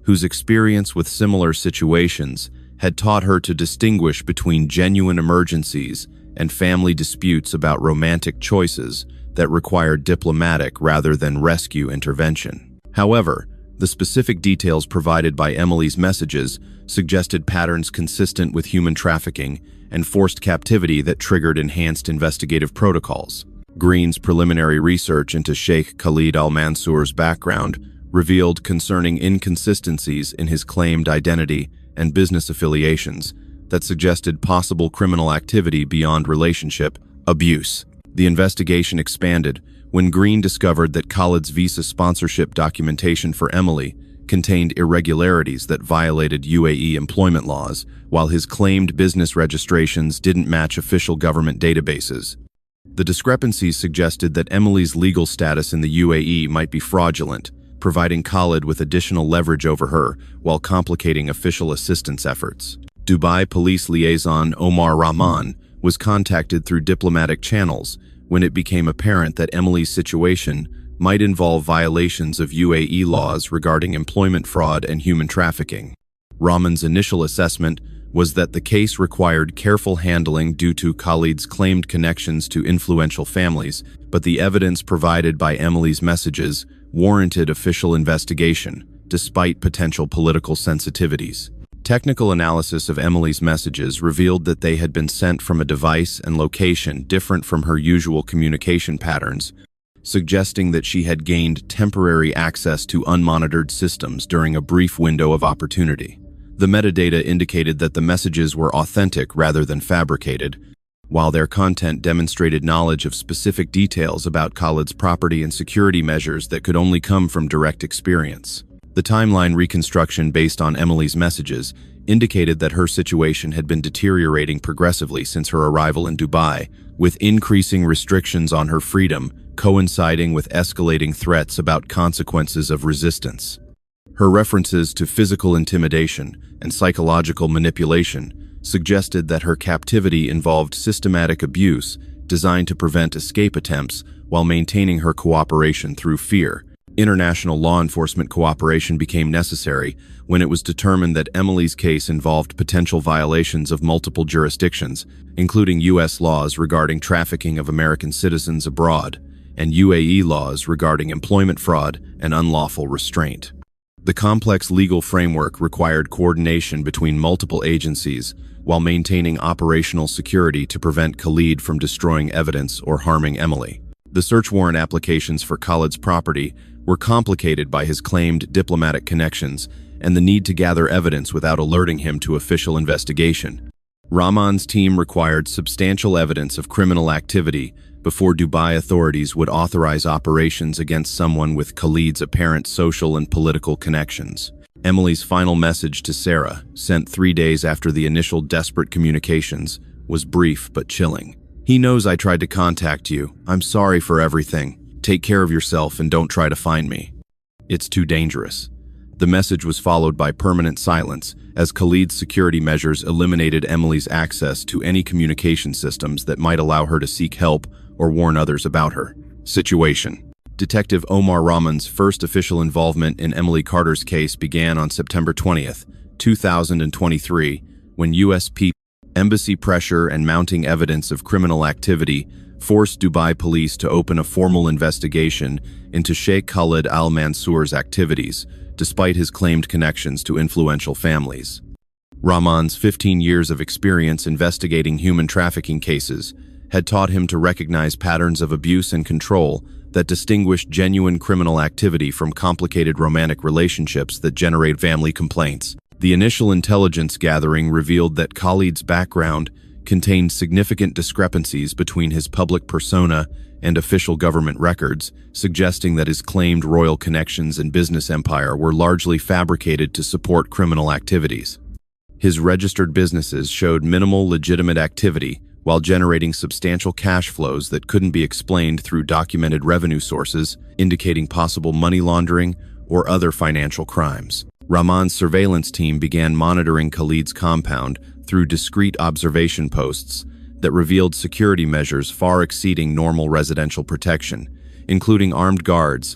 whose experience with similar situations had taught her to distinguish between genuine emergencies and family disputes about romantic choices that required diplomatic rather than rescue intervention. However, the specific details provided by Emily's messages suggested patterns consistent with human trafficking and forced captivity that triggered enhanced investigative protocols. Green's preliminary research into Sheikh Khalid al-Mansour's background revealed concerning inconsistencies in his claimed identity and business affiliations that suggested possible criminal activity beyond relationship abuse. The investigation expanded when Green discovered that Khalid's visa sponsorship documentation for Emily contained irregularities that violated UAE employment laws, while his claimed business registrations didn't match official government databases. The discrepancies suggested that Emily's legal status in the UAE might be fraudulent, providing Khalid with additional leverage over her while complicating official assistance efforts. Dubai police liaison Omar Rahman was contacted through diplomatic channels when it became apparent that Emily's situation might involve violations of UAE laws regarding employment fraud and human trafficking. Rahman's initial assessment was that the case required careful handling due to Khalid's claimed connections to influential families, but the evidence provided by Emily's messages warranted official investigation, despite potential political sensitivities. Technical analysis of Emily's messages revealed that they had been sent from a device and location different from her usual communication patterns, suggesting that she had gained temporary access to unmonitored systems during a brief window of opportunity. The metadata indicated that the messages were authentic rather than fabricated, while their content demonstrated knowledge of specific details about Khalid's property and security measures that could only come from direct experience. The timeline reconstruction based on Emily's messages indicated that her situation had been deteriorating progressively since her arrival in Dubai, with increasing restrictions on her freedom coinciding with escalating threats about consequences of resistance. Her references to physical intimidation and psychological manipulation suggested that her captivity involved systematic abuse designed to prevent escape attempts while maintaining her cooperation through fear. International law enforcement cooperation became necessary when it was determined that Emily's case involved potential violations of multiple jurisdictions, including U.S. laws regarding trafficking of American citizens abroad and UAE laws regarding employment fraud and unlawful restraint. The complex legal framework required coordination between multiple agencies while maintaining operational security to prevent Khalid from destroying evidence or harming Emily. The search warrant applications for Khalid's property were complicated by his claimed diplomatic connections and the need to gather evidence without alerting him to official investigation. Rahman's team required substantial evidence of criminal activity before Dubai authorities would authorize operations against someone with Khalid's apparent social and political connections. Emily's final message to Sarah, sent 3 days after the initial desperate communications, was brief but chilling. "He knows I tried to contact you. I'm sorry for everything. Take care of yourself and don't try to find me. It's too dangerous." The message was followed by permanent silence, as Khalid's security measures eliminated Emily's access to any communication systems that might allow her to seek help or warn others about her situation. Detective Omar Rahman's first official involvement in Emily Carter's case began on September 20th, 2023, when U.S. embassy pressure and mounting evidence of criminal activity forced Dubai police to open a formal investigation into Sheikh Khalid Al Mansour's activities, despite his claimed connections to influential families. Rahman's 15 years of experience investigating human trafficking cases had taught him to recognize patterns of abuse and control that distinguished genuine criminal activity from complicated romantic relationships that generate family complaints. The initial intelligence gathering revealed that Khalid's background contained significant discrepancies between his public persona and official government records, suggesting that his claimed royal connections and business empire were largely fabricated to support criminal activities. His registered businesses showed minimal legitimate activity while generating substantial cash flows that couldn't be explained through documented revenue sources, indicating possible money laundering or other financial crimes. Rahman's surveillance team began monitoring Khalid's compound through discreet observation posts that revealed security measures far exceeding normal residential protection, including armed guards,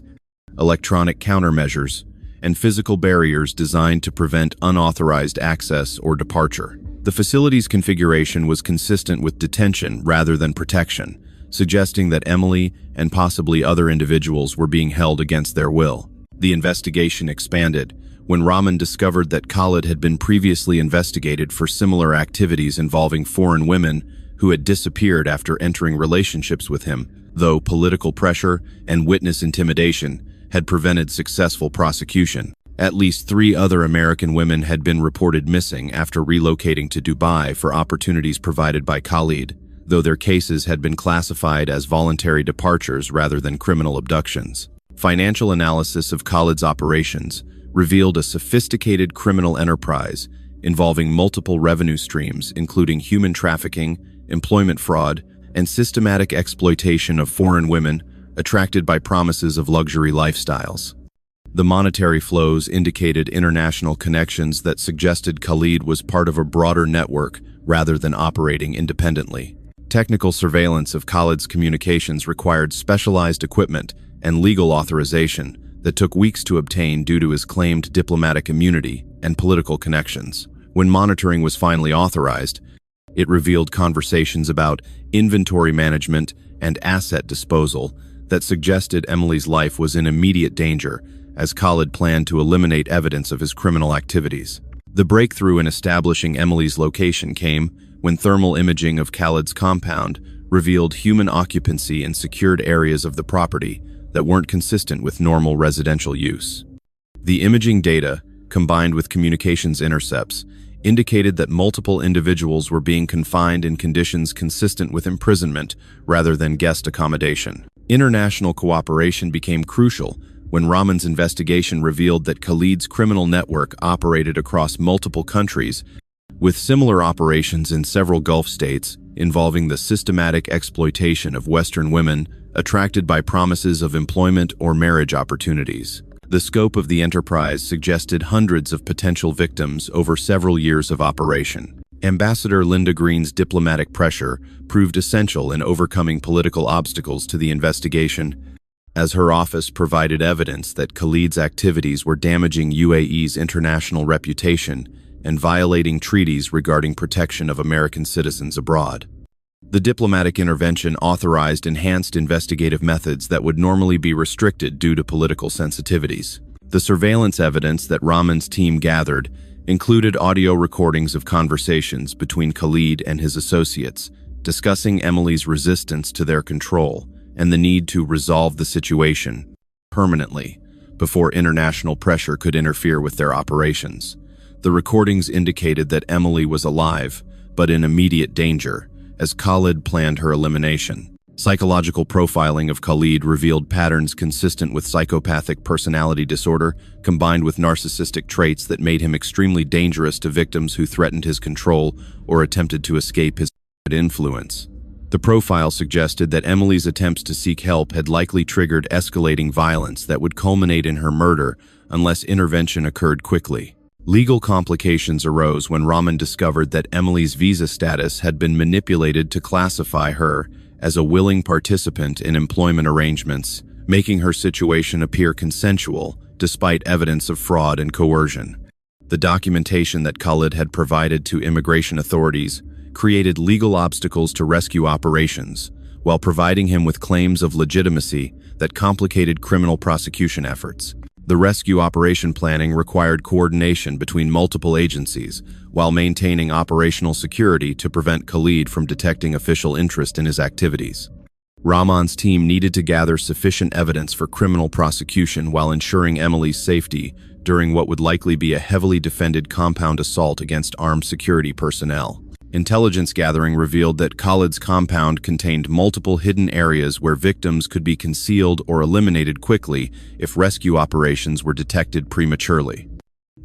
electronic countermeasures, and physical barriers designed to prevent unauthorized access or departure. The facility's configuration was consistent with detention rather than protection, suggesting that Emily and possibly other individuals were being held against their will. The investigation expanded when Rahman discovered that Khalid had been previously investigated for similar activities involving foreign women who had disappeared after entering relationships with him, though political pressure and witness intimidation had prevented successful prosecution. At least 3 other American women had been reported missing after relocating to Dubai for opportunities provided by Khalid, though their cases had been classified as voluntary departures rather than criminal abductions. Financial analysis of Khalid's operations revealed a sophisticated criminal enterprise involving multiple revenue streams, including human trafficking, employment fraud, and systematic exploitation of foreign women attracted by promises of luxury lifestyles. The monetary flows indicated international connections that suggested Khalid was part of a broader network rather than operating independently. Technical surveillance of Khalid's communications required specialized equipment and legal authorization that took weeks to obtain due to his claimed diplomatic immunity and political connections. When monitoring was finally authorized, it revealed conversations about inventory management and asset disposal that suggested Emily's life was in immediate danger, as Khalid planned to eliminate evidence of his criminal activities. The breakthrough in establishing Emily's location came when thermal imaging of Khalid's compound revealed human occupancy in secured areas of the property that weren't consistent with normal residential use. The imaging data, combined with communications intercepts, indicated that multiple individuals were being confined in conditions consistent with imprisonment rather than guest accommodation. International cooperation became crucial when Rahman's investigation revealed that Khalid's criminal network operated across multiple countries, with similar operations in several Gulf states involving the systematic exploitation of Western women attracted by promises of employment or marriage opportunities. The scope of the enterprise suggested hundreds of potential victims over several years of operation. Ambassador Linda Green's diplomatic pressure proved essential in overcoming political obstacles to the investigation, as her office provided evidence that Khalid's activities were damaging UAE's international reputation and violating treaties regarding protection of American citizens abroad. The diplomatic intervention authorized enhanced investigative methods that would normally be restricted due to political sensitivities. The surveillance evidence that Rahman's team gathered included audio recordings of conversations between Khalid and his associates, discussing Emily's resistance to their control and the need to resolve the situation permanently before international pressure could interfere with their operations. The recordings indicated that Emily was alive, but in immediate danger, as Khalid planned her elimination. Psychological profiling of Khalid revealed patterns consistent with psychopathic personality disorder, combined with narcissistic traits that made him extremely dangerous to victims who threatened his control or attempted to escape his influence. The profile suggested that Emily's attempts to seek help had likely triggered escalating violence that would culminate in her murder unless intervention occurred quickly. Legal complications arose when Rahman discovered that Emily's visa status had been manipulated to classify her as a willing participant in employment arrangements, making her situation appear consensual despite evidence of fraud and coercion. The documentation that Khalid had provided to immigration authorities created legal obstacles to rescue operations, while providing him with claims of legitimacy that complicated criminal prosecution efforts. The rescue operation planning required coordination between multiple agencies, while maintaining operational security to prevent Khalid from detecting official interest in his activities. Rahman's team needed to gather sufficient evidence for criminal prosecution while ensuring Emily's safety during what would likely be a heavily defended compound assault against armed security personnel. Intelligence gathering revealed that Khalid's compound contained multiple hidden areas where victims could be concealed or eliminated quickly if rescue operations were detected prematurely.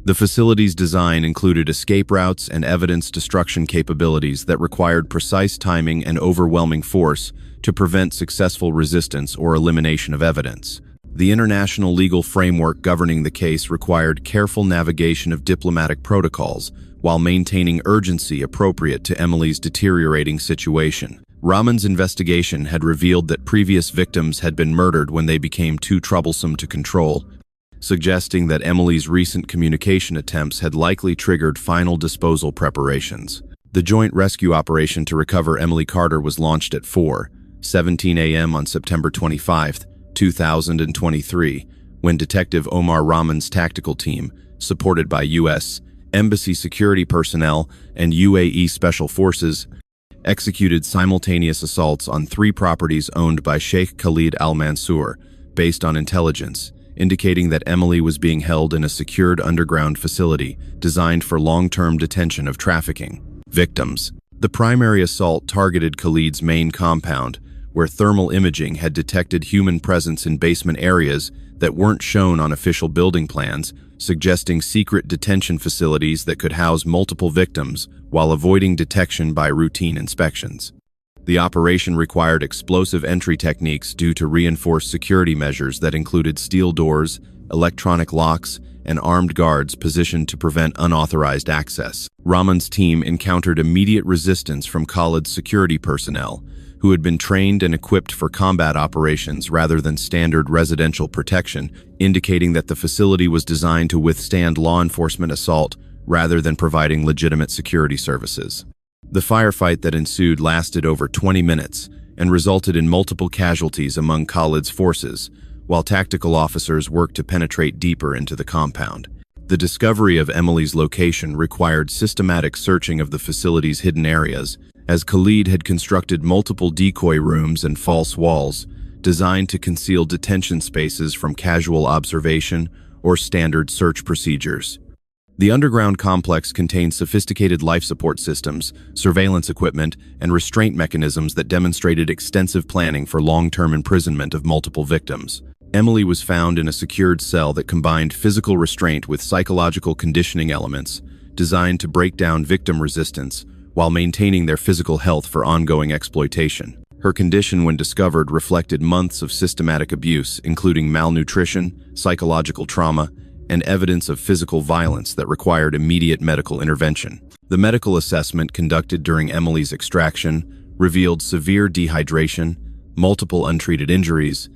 The facility's design included escape routes and evidence destruction capabilities that required precise timing and overwhelming force to prevent successful resistance or elimination of evidence. The international legal framework governing the case required careful navigation of diplomatic protocols, while maintaining urgency appropriate to Emily's deteriorating situation. Rahman's investigation had revealed that previous victims had been murdered when they became too troublesome to control, suggesting that Emily's recent communication attempts had likely triggered final disposal preparations. The joint rescue operation to recover Emily Carter was launched at 4:17 a.m. on September 25, 2023, when Detective Omar Rahman's tactical team, supported by U.S. Embassy security personnel and UAE Special Forces, executed simultaneous assaults on 3 properties owned by Sheikh Khalid al-Mansour, based on intelligence, indicating that Emily was being held in a secured underground facility designed for long-term detention of trafficking victims. The primary assault targeted Khalid's main compound, where thermal imaging had detected human presence in basement areas that weren't shown on official building plans, suggesting secret detention facilities that could house multiple victims while avoiding detection by routine inspections. The operation required explosive entry techniques due to reinforced security measures that included steel doors, electronic locks, and armed guards positioned to prevent unauthorized access. Rahman's team encountered immediate resistance from Khalid's security personnel, who had been trained and equipped for combat operations rather than standard residential protection, indicating that the facility was designed to withstand law enforcement assault rather than providing legitimate security services. The firefight that ensued lasted over 20 minutes and resulted in multiple casualties among Khalid's forces, while tactical officers worked to penetrate deeper into the compound. The discovery of Emily's location required systematic searching of the facility's hidden areas, as Khalid had constructed multiple decoy rooms and false walls designed to conceal detention spaces from casual observation or standard search procedures. The underground complex contained sophisticated life support systems, surveillance equipment, and restraint mechanisms that demonstrated extensive planning for long-term imprisonment of multiple victims. Emily was found in a secured cell that combined physical restraint with psychological conditioning elements designed to break down victim resistance while maintaining their physical health for ongoing exploitation. Her condition, when discovered, reflected months of systematic abuse, including malnutrition, psychological trauma, and evidence of physical violence that required immediate medical intervention. The medical assessment conducted during Emily's extraction revealed severe dehydration, multiple untreated injuries,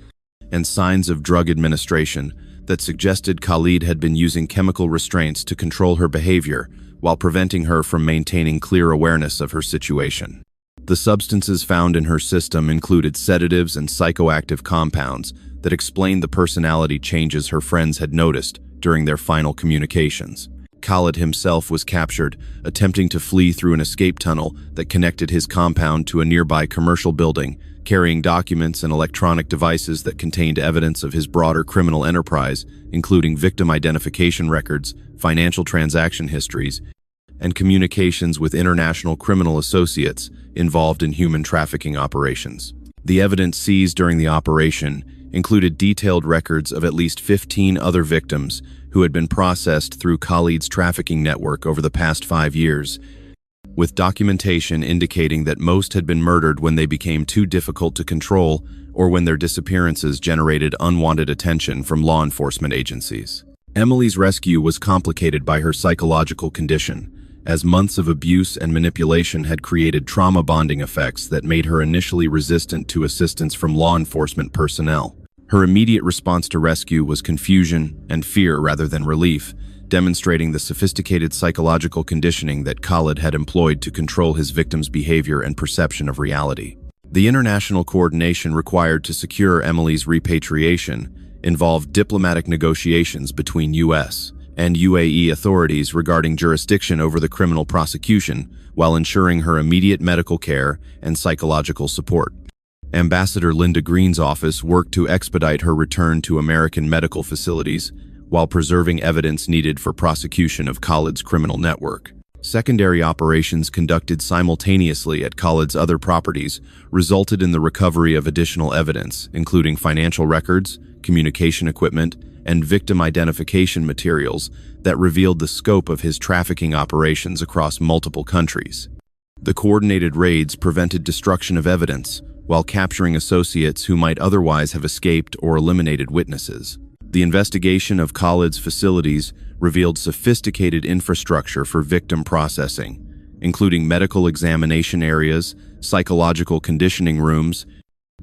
and signs of drug administration that suggested Khalid had been using chemical restraints to control her behavior while preventing her from maintaining clear awareness of her situation. The substances found in her system included sedatives and psychoactive compounds that explained the personality changes her friends had noticed during their final communications. Khalid himself was captured, attempting to flee through an escape tunnel that connected his compound to a nearby commercial building, carrying documents and electronic devices that contained evidence of his broader criminal enterprise, including victim identification records, financial transaction histories, and communications with international criminal associates involved in human trafficking operations. The evidence seized during the operation included detailed records of at least 15 other victims who had been processed through Khalid's trafficking network over the past 5 years, with documentation indicating that most had been murdered when they became too difficult to control or when their disappearances generated unwanted attention from law enforcement agencies. Emily's rescue was complicated by her psychological condition, as months of abuse and manipulation had created trauma bonding effects that made her initially resistant to assistance from law enforcement personnel. Her immediate response to rescue was confusion and fear rather than relief, demonstrating the sophisticated psychological conditioning that Khalid had employed to control his victim's behavior and perception of reality. The international coordination required to secure Emily's repatriation involved diplomatic negotiations between U.S. and UAE authorities regarding jurisdiction over the criminal prosecution, while ensuring her immediate medical care and psychological support. Ambassador Linda Green's office worked to expedite her return to American medical facilities, while preserving evidence needed for prosecution of Khalid's criminal network. Secondary operations conducted simultaneously at Khalid's other properties resulted in the recovery of additional evidence, including financial records, communication equipment, and victim identification materials that revealed the scope of his trafficking operations across multiple countries. The coordinated raids prevented destruction of evidence, while capturing associates who might otherwise have escaped or eliminated witnesses. The investigation of Khalid's facilities revealed sophisticated infrastructure for victim processing, including medical examination areas, psychological conditioning rooms,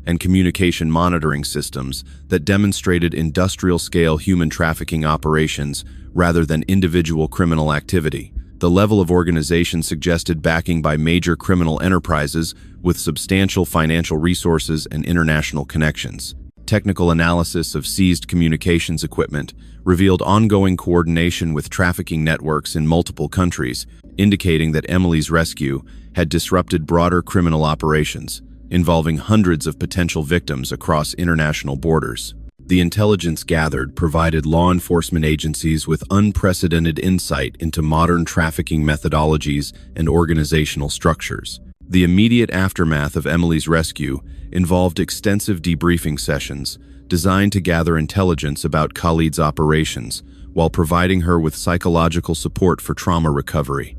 and communication monitoring systems that demonstrated industrial-scale human trafficking operations rather than individual criminal activity. The level of organization suggested backing by major criminal enterprises with substantial financial resources and international connections. Technical analysis of seized communications equipment revealed ongoing coordination with trafficking networks in multiple countries, indicating that Emily's rescue had disrupted broader criminal operations, involving hundreds of potential victims across international borders. The intelligence gathered provided law enforcement agencies with unprecedented insight into modern trafficking methodologies and organizational structures. The immediate aftermath of Emily's rescue involved extensive debriefing sessions designed to gather intelligence about Khalid's operations while providing her with psychological support for trauma recovery.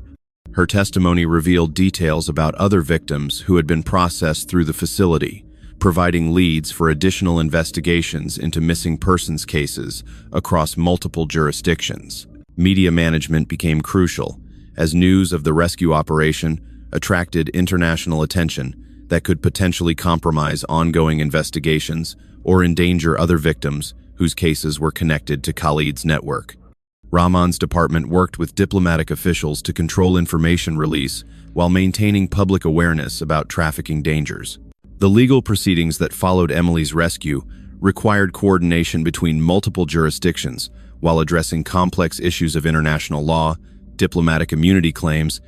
Her testimony revealed details about other victims who had been processed through the facility, providing leads for additional investigations into missing persons cases across multiple jurisdictions. Media management became crucial, as news of the rescue operation attracted international attention that could potentially compromise ongoing investigations or endanger other victims whose cases were connected to Khalid's network. Rahman's department worked with diplomatic officials to control information release while maintaining public awareness about trafficking dangers. The legal proceedings that followed Emily's rescue required coordination between multiple jurisdictions while addressing complex issues of international law, diplomatic immunity claims,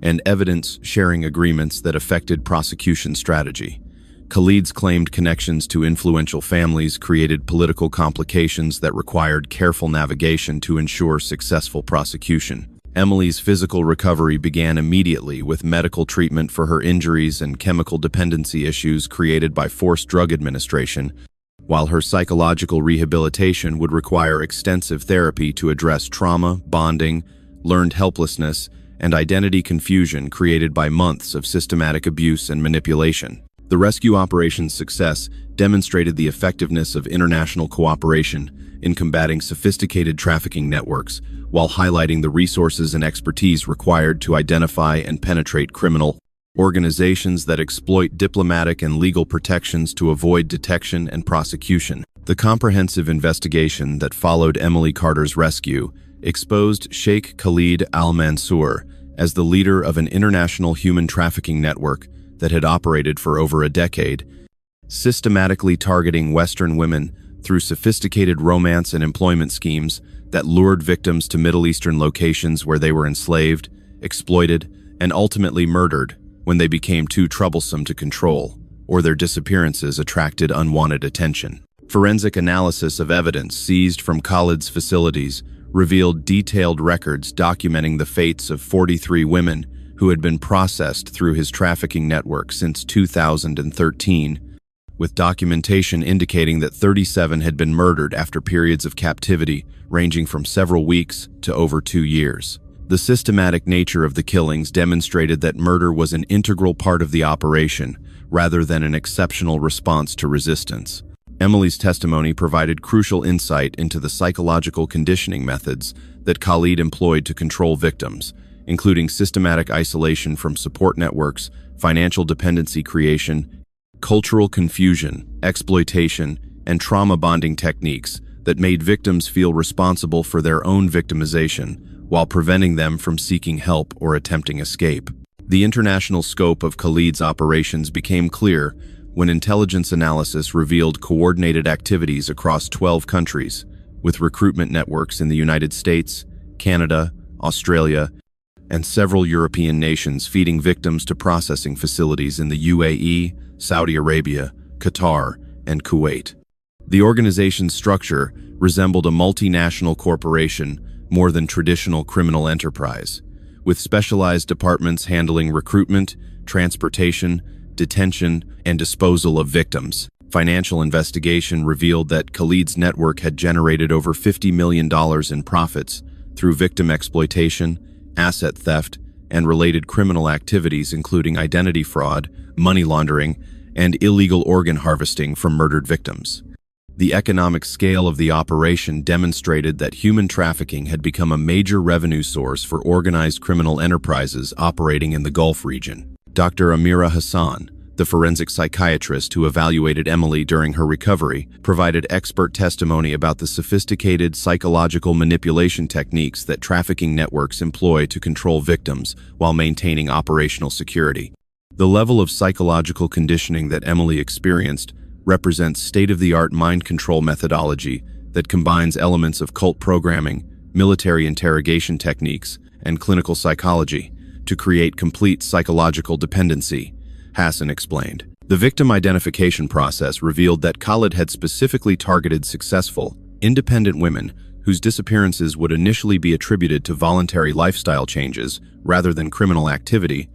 and evidence-sharing agreements that affected prosecution strategy. Khalid's claimed connections to influential families created political complications that required careful navigation to ensure successful prosecution. Emily's physical recovery began immediately with medical treatment for her injuries and chemical dependency issues created by forced drug administration, while her psychological rehabilitation would require extensive therapy to address trauma, bonding, learned helplessness, and identity confusion created by months of systematic abuse and manipulation. The rescue operation's success demonstrated the effectiveness of international cooperation in combating sophisticated trafficking networks, while highlighting the resources and expertise required to identify and penetrate criminal organizations that exploit diplomatic and legal protections to avoid detection and prosecution. The comprehensive investigation that followed Emily Carter's rescue exposed Sheikh Khalid al-Mansour as the leader of an international human trafficking network that had operated for over a decade, systematically targeting Western women through sophisticated romance and employment schemes that lured victims to Middle Eastern locations where they were enslaved, exploited, and ultimately murdered when they became too troublesome to control, or their disappearances attracted unwanted attention. Forensic analysis of evidence seized from Khalid's facilities revealed detailed records documenting the fates of 43 women who had been processed through his trafficking network since 2013, with documentation indicating that 37 had been murdered after periods of captivity ranging from several weeks to over 2 years. The systematic nature of the killings demonstrated that murder was an integral part of the operation, rather than an exceptional response to resistance. Emily's testimony provided crucial insight into the psychological conditioning methods that Khalid employed to control victims, including systematic isolation from support networks, financial dependency creation, cultural confusion, exploitation, and trauma bonding techniques that made victims feel responsible for their own victimization while preventing them from seeking help or attempting escape. The international scope of Khalid's operations became clear when intelligence analysis revealed coordinated activities across 12 countries, with recruitment networks in the United States, Canada, Australia, and several European nations feeding victims to processing facilities in the UAE, Saudi Arabia, Qatar, and Kuwait. The organization's structure resembled a multinational corporation more than traditional criminal enterprise, with specialized departments handling recruitment, transportation, detention, and disposal of victims. Financial investigation revealed that Khalid's network had generated over $50 million in profits through victim exploitation, asset theft, and related criminal activities including identity fraud, money laundering, and illegal organ harvesting from murdered victims. The economic scale of the operation demonstrated that human trafficking had become a major revenue source for organized criminal enterprises operating in the Gulf region. Dr. Amira Hassan, the forensic psychiatrist who evaluated Emily during her recovery, provided expert testimony about the sophisticated psychological manipulation techniques that trafficking networks employ to control victims while maintaining operational security. The level of psychological conditioning that Emily experienced represents state-of-the-art mind control methodology that combines elements of cult programming, military interrogation techniques, and clinical psychology to create complete psychological dependency, Hassan explained. The victim identification process revealed that Khalid had specifically targeted successful, independent women whose disappearances would initially be attributed to voluntary lifestyle changes rather than criminal activity,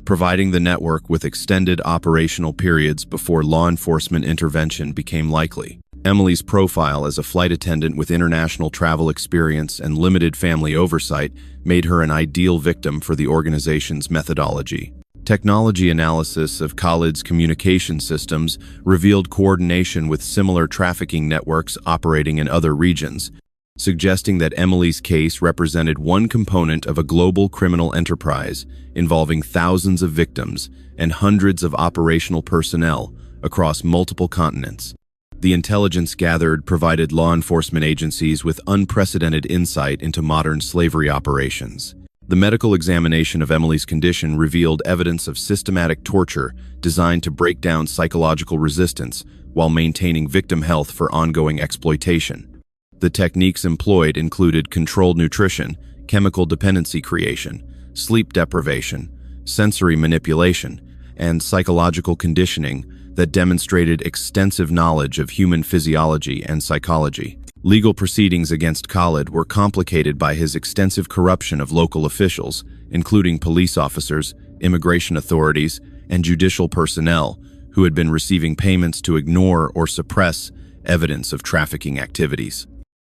providing the network with extended operational periods before law enforcement intervention became likely. Emily's profile as a flight attendant with international travel experience and limited family oversight made her an ideal victim for the organization's methodology. Technology analysis of Khalid's communication systems revealed coordination with similar trafficking networks operating in other regions, suggesting that Emily's case represented one component of a global criminal enterprise involving thousands of victims and hundreds of operational personnel across multiple continents. The intelligence gathered provided law enforcement agencies with unprecedented insight into modern slavery operations. The medical examination of Emily's condition revealed evidence of systematic torture designed to break down psychological resistance while maintaining victim health for ongoing exploitation. The techniques employed included controlled nutrition, chemical dependency creation, sleep deprivation, sensory manipulation, and psychological conditioning that demonstrated extensive knowledge of human physiology and psychology. Legal proceedings against Khalid were complicated by his extensive corruption of local officials, including police officers, immigration authorities, and judicial personnel who had been receiving payments to ignore or suppress evidence of trafficking activities.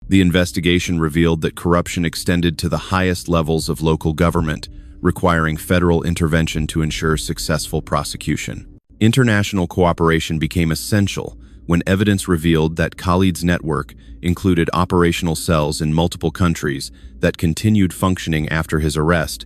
The investigation revealed that corruption extended to the highest levels of local government, requiring federal intervention to ensure successful prosecution. International cooperation became essential when evidence revealed that Khalid's network included operational cells in multiple countries that continued functioning after his arrest,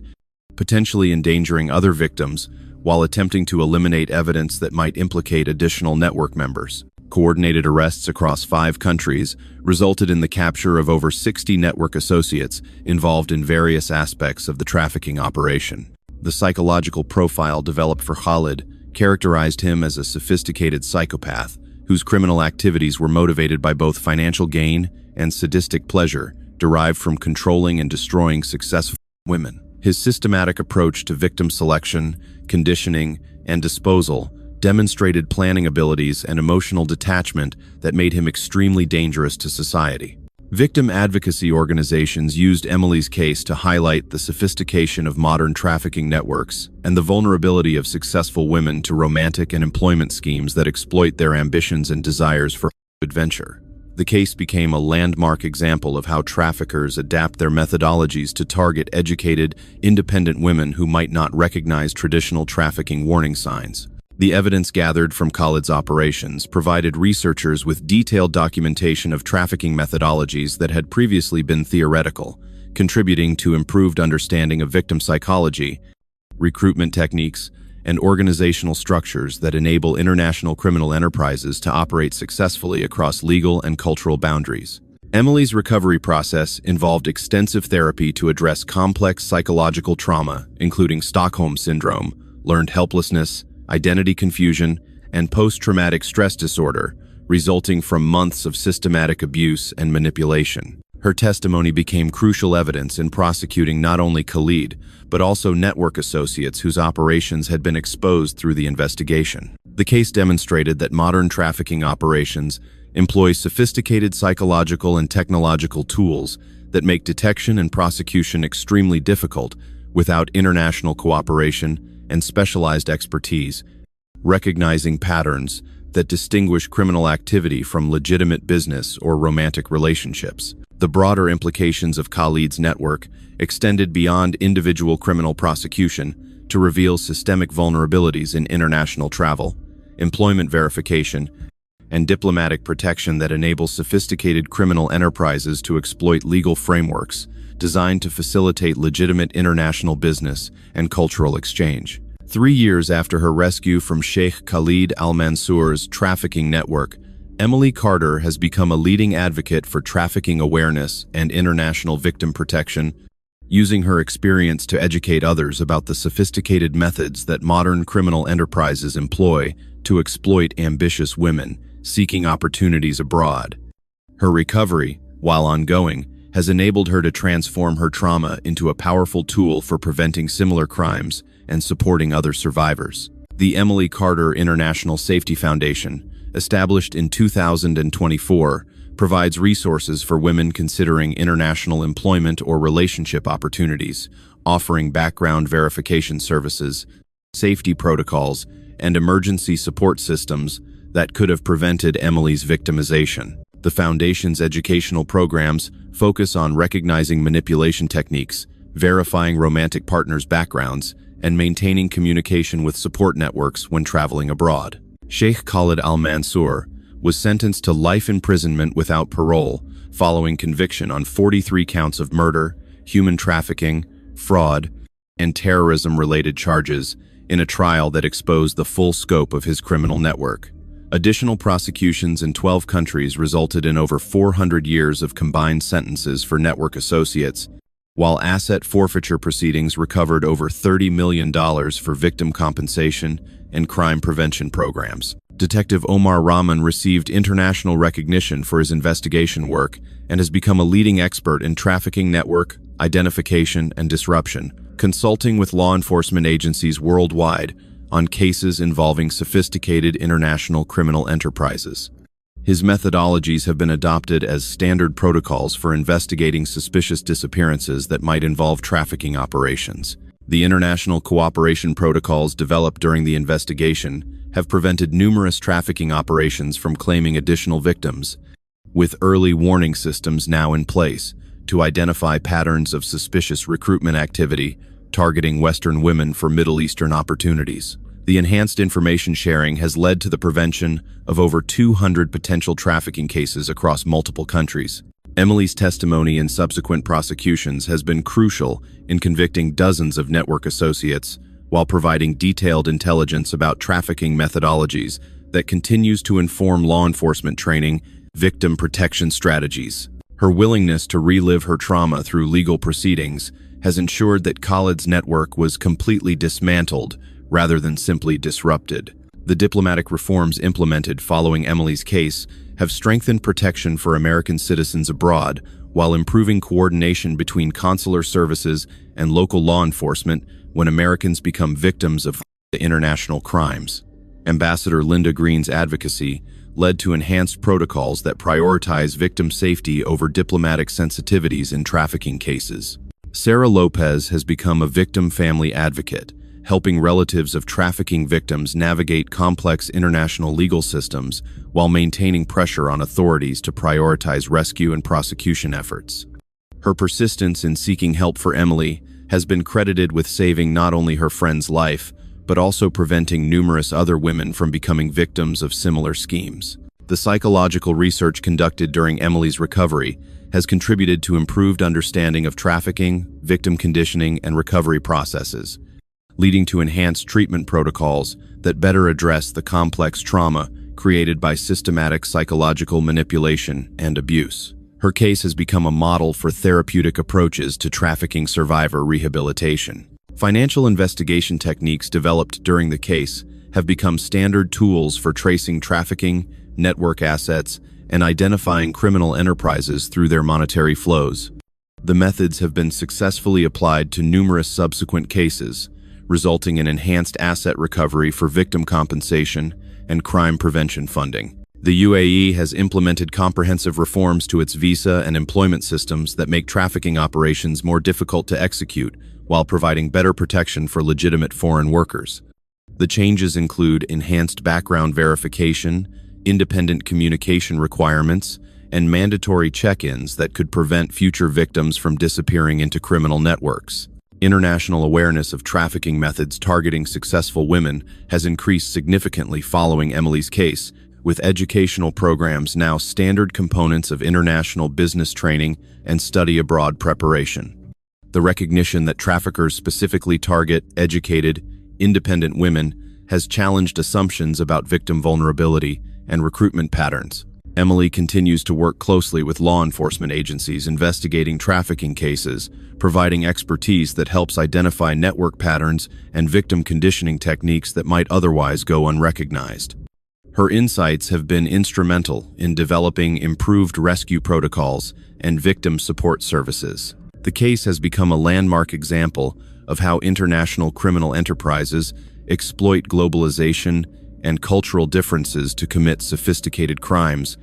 potentially endangering other victims while attempting to eliminate evidence that might implicate additional network members. Coordinated arrests across 5 countries resulted in the capture of over 60 network associates involved in various aspects of the trafficking operation. The psychological profile developed for Khalid characterized him as a sophisticated psychopath whose criminal activities were motivated by both financial gain and sadistic pleasure derived from controlling and destroying successful women. His systematic approach to victim selection, conditioning, and disposal demonstrated planning abilities and emotional detachment that made him extremely dangerous to society. Victim advocacy organizations used Emily's case to highlight the sophistication of modern trafficking networks and the vulnerability of successful women to romantic and employment schemes that exploit their ambitions and desires for adventure. The case became a landmark example of how traffickers adapt their methodologies to target educated, independent women who might not recognize traditional trafficking warning signs. The evidence gathered from Khalid's operations provided researchers with detailed documentation of trafficking methodologies that had previously been theoretical, contributing to improved understanding of victim psychology, recruitment techniques, and organizational structures that enable international criminal enterprises to operate successfully across legal and cultural boundaries. Emily's recovery process involved extensive therapy to address complex psychological trauma, including Stockholm Syndrome, learned helplessness, identity confusion, and post-traumatic stress disorder, resulting from months of systematic abuse and manipulation. Her testimony became crucial evidence in prosecuting not only Khalid, but also network associates whose operations had been exposed through the investigation. The case demonstrated that modern trafficking operations employ sophisticated psychological and technological tools that make detection and prosecution extremely difficult without international cooperation and specialized expertise, recognizing patterns that distinguish criminal activity from legitimate business or romantic relationships. The broader implications of Khalid's network extended beyond individual criminal prosecution to reveal systemic vulnerabilities in international travel, employment verification, and diplomatic protection that enable sophisticated criminal enterprises to exploit legal frameworks designed to facilitate legitimate international business and cultural exchange. 3 years after her rescue from Sheikh Khalid al-Mansour's trafficking network, Emily Carter has become a leading advocate for trafficking awareness and international victim protection, using her experience to educate others about the sophisticated methods that modern criminal enterprises employ to exploit ambitious women seeking opportunities abroad. Her recovery, while ongoing, has enabled her to transform her trauma into a powerful tool for preventing similar crimes and supporting other survivors. The Emily Carter International Safety Foundation, established in 2024, provides resources for women considering international employment or relationship opportunities, offering background verification services, safety protocols, and emergency support systems that could have prevented Emily's victimization. The Foundation's educational programs focus on recognizing manipulation techniques, verifying romantic partners' backgrounds, and maintaining communication with support networks when traveling abroad. Sheikh Khalid al-Mansour was sentenced to life imprisonment without parole following conviction on 43 counts of murder, human trafficking, fraud, and terrorism-related charges in a trial that exposed the full scope of his criminal network. Additional prosecutions in 12 countries resulted in over 400 years of combined sentences for network associates, while asset forfeiture proceedings recovered over $30 million for victim compensation and crime prevention programs. Detective Omar Rahman received international recognition for his investigation work and has become a leading expert in trafficking network, identification, and disruption, consulting with law enforcement agencies worldwide on cases involving sophisticated international criminal enterprises. His methodologies have been adopted as standard protocols for investigating suspicious disappearances that might involve trafficking operations. The international cooperation protocols developed during the investigation have prevented numerous trafficking operations from claiming additional victims, with early warning systems now in place to identify patterns of suspicious recruitment activity targeting Western women for Middle Eastern opportunities. The enhanced information sharing has led to the prevention of over 200 potential trafficking cases across multiple countries. Emily's testimony in subsequent prosecutions has been crucial in convicting dozens of network associates while providing detailed intelligence about trafficking methodologies that continues to inform law enforcement training, victim protection strategies. Her willingness to relive her trauma through legal proceedings has ensured that Khalid's network was completely dismantled rather than simply disrupted. The diplomatic reforms implemented following Emily's case have strengthened protection for American citizens abroad while improving coordination between consular services and local law enforcement when Americans become victims of international crimes. Ambassador Linda Green's advocacy led to enhanced protocols that prioritize victim safety over diplomatic sensitivities in trafficking cases. Sarah Lopez has become a victim family advocate, helping relatives of trafficking victims navigate complex international legal systems while maintaining pressure on authorities to prioritize rescue and prosecution efforts. Her persistence in seeking help for Emily has been credited with saving not only her friend's life, but also preventing numerous other women from becoming victims of similar schemes. The psychological research conducted during Emily's recovery has contributed to improved understanding of trafficking, victim conditioning, and recovery processes, leading to enhanced treatment protocols that better address the complex trauma created by systematic psychological manipulation and abuse. Her case has become a model for therapeutic approaches to trafficking survivor rehabilitation. Financial investigation techniques developed during the case have become standard tools for tracing trafficking, network assets, and identifying criminal enterprises through their monetary flows. The methods have been successfully applied to numerous subsequent cases, resulting in enhanced asset recovery for victim compensation and crime prevention funding. The UAE has implemented comprehensive reforms to its visa and employment systems that make trafficking operations more difficult to execute while providing better protection for legitimate foreign workers. The changes include enhanced background verification, independent communication requirements, and mandatory check-ins that could prevent future victims from disappearing into criminal networks. International awareness of trafficking methods targeting successful women has increased significantly following Emily's case, with educational programs now standard components of international business training and study abroad preparation. The recognition that traffickers specifically target educated, independent women has challenged assumptions about victim vulnerability and recruitment patterns. Emily continues to work closely with law enforcement agencies investigating trafficking cases, providing expertise that helps identify network patterns and victim conditioning techniques that might otherwise go unrecognized. Her insights have been instrumental in developing improved rescue protocols and victim support services. The case has become a landmark example of how international criminal enterprises exploit globalization and cultural differences to commit sophisticated crimes,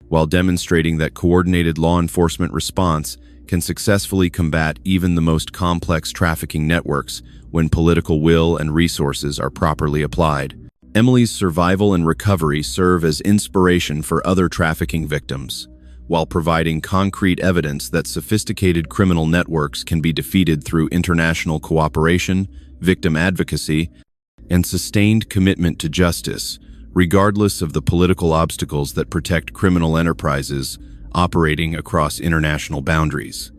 while demonstrating that coordinated law enforcement response can successfully combat even the most complex trafficking networks when political will and resources are properly applied. Emily's survival and recovery serve as inspiration for other trafficking victims, while providing concrete evidence that sophisticated criminal networks can be defeated through international cooperation, victim advocacy, and sustained commitment to justice, regardless of the political obstacles that protect criminal enterprises operating across international boundaries.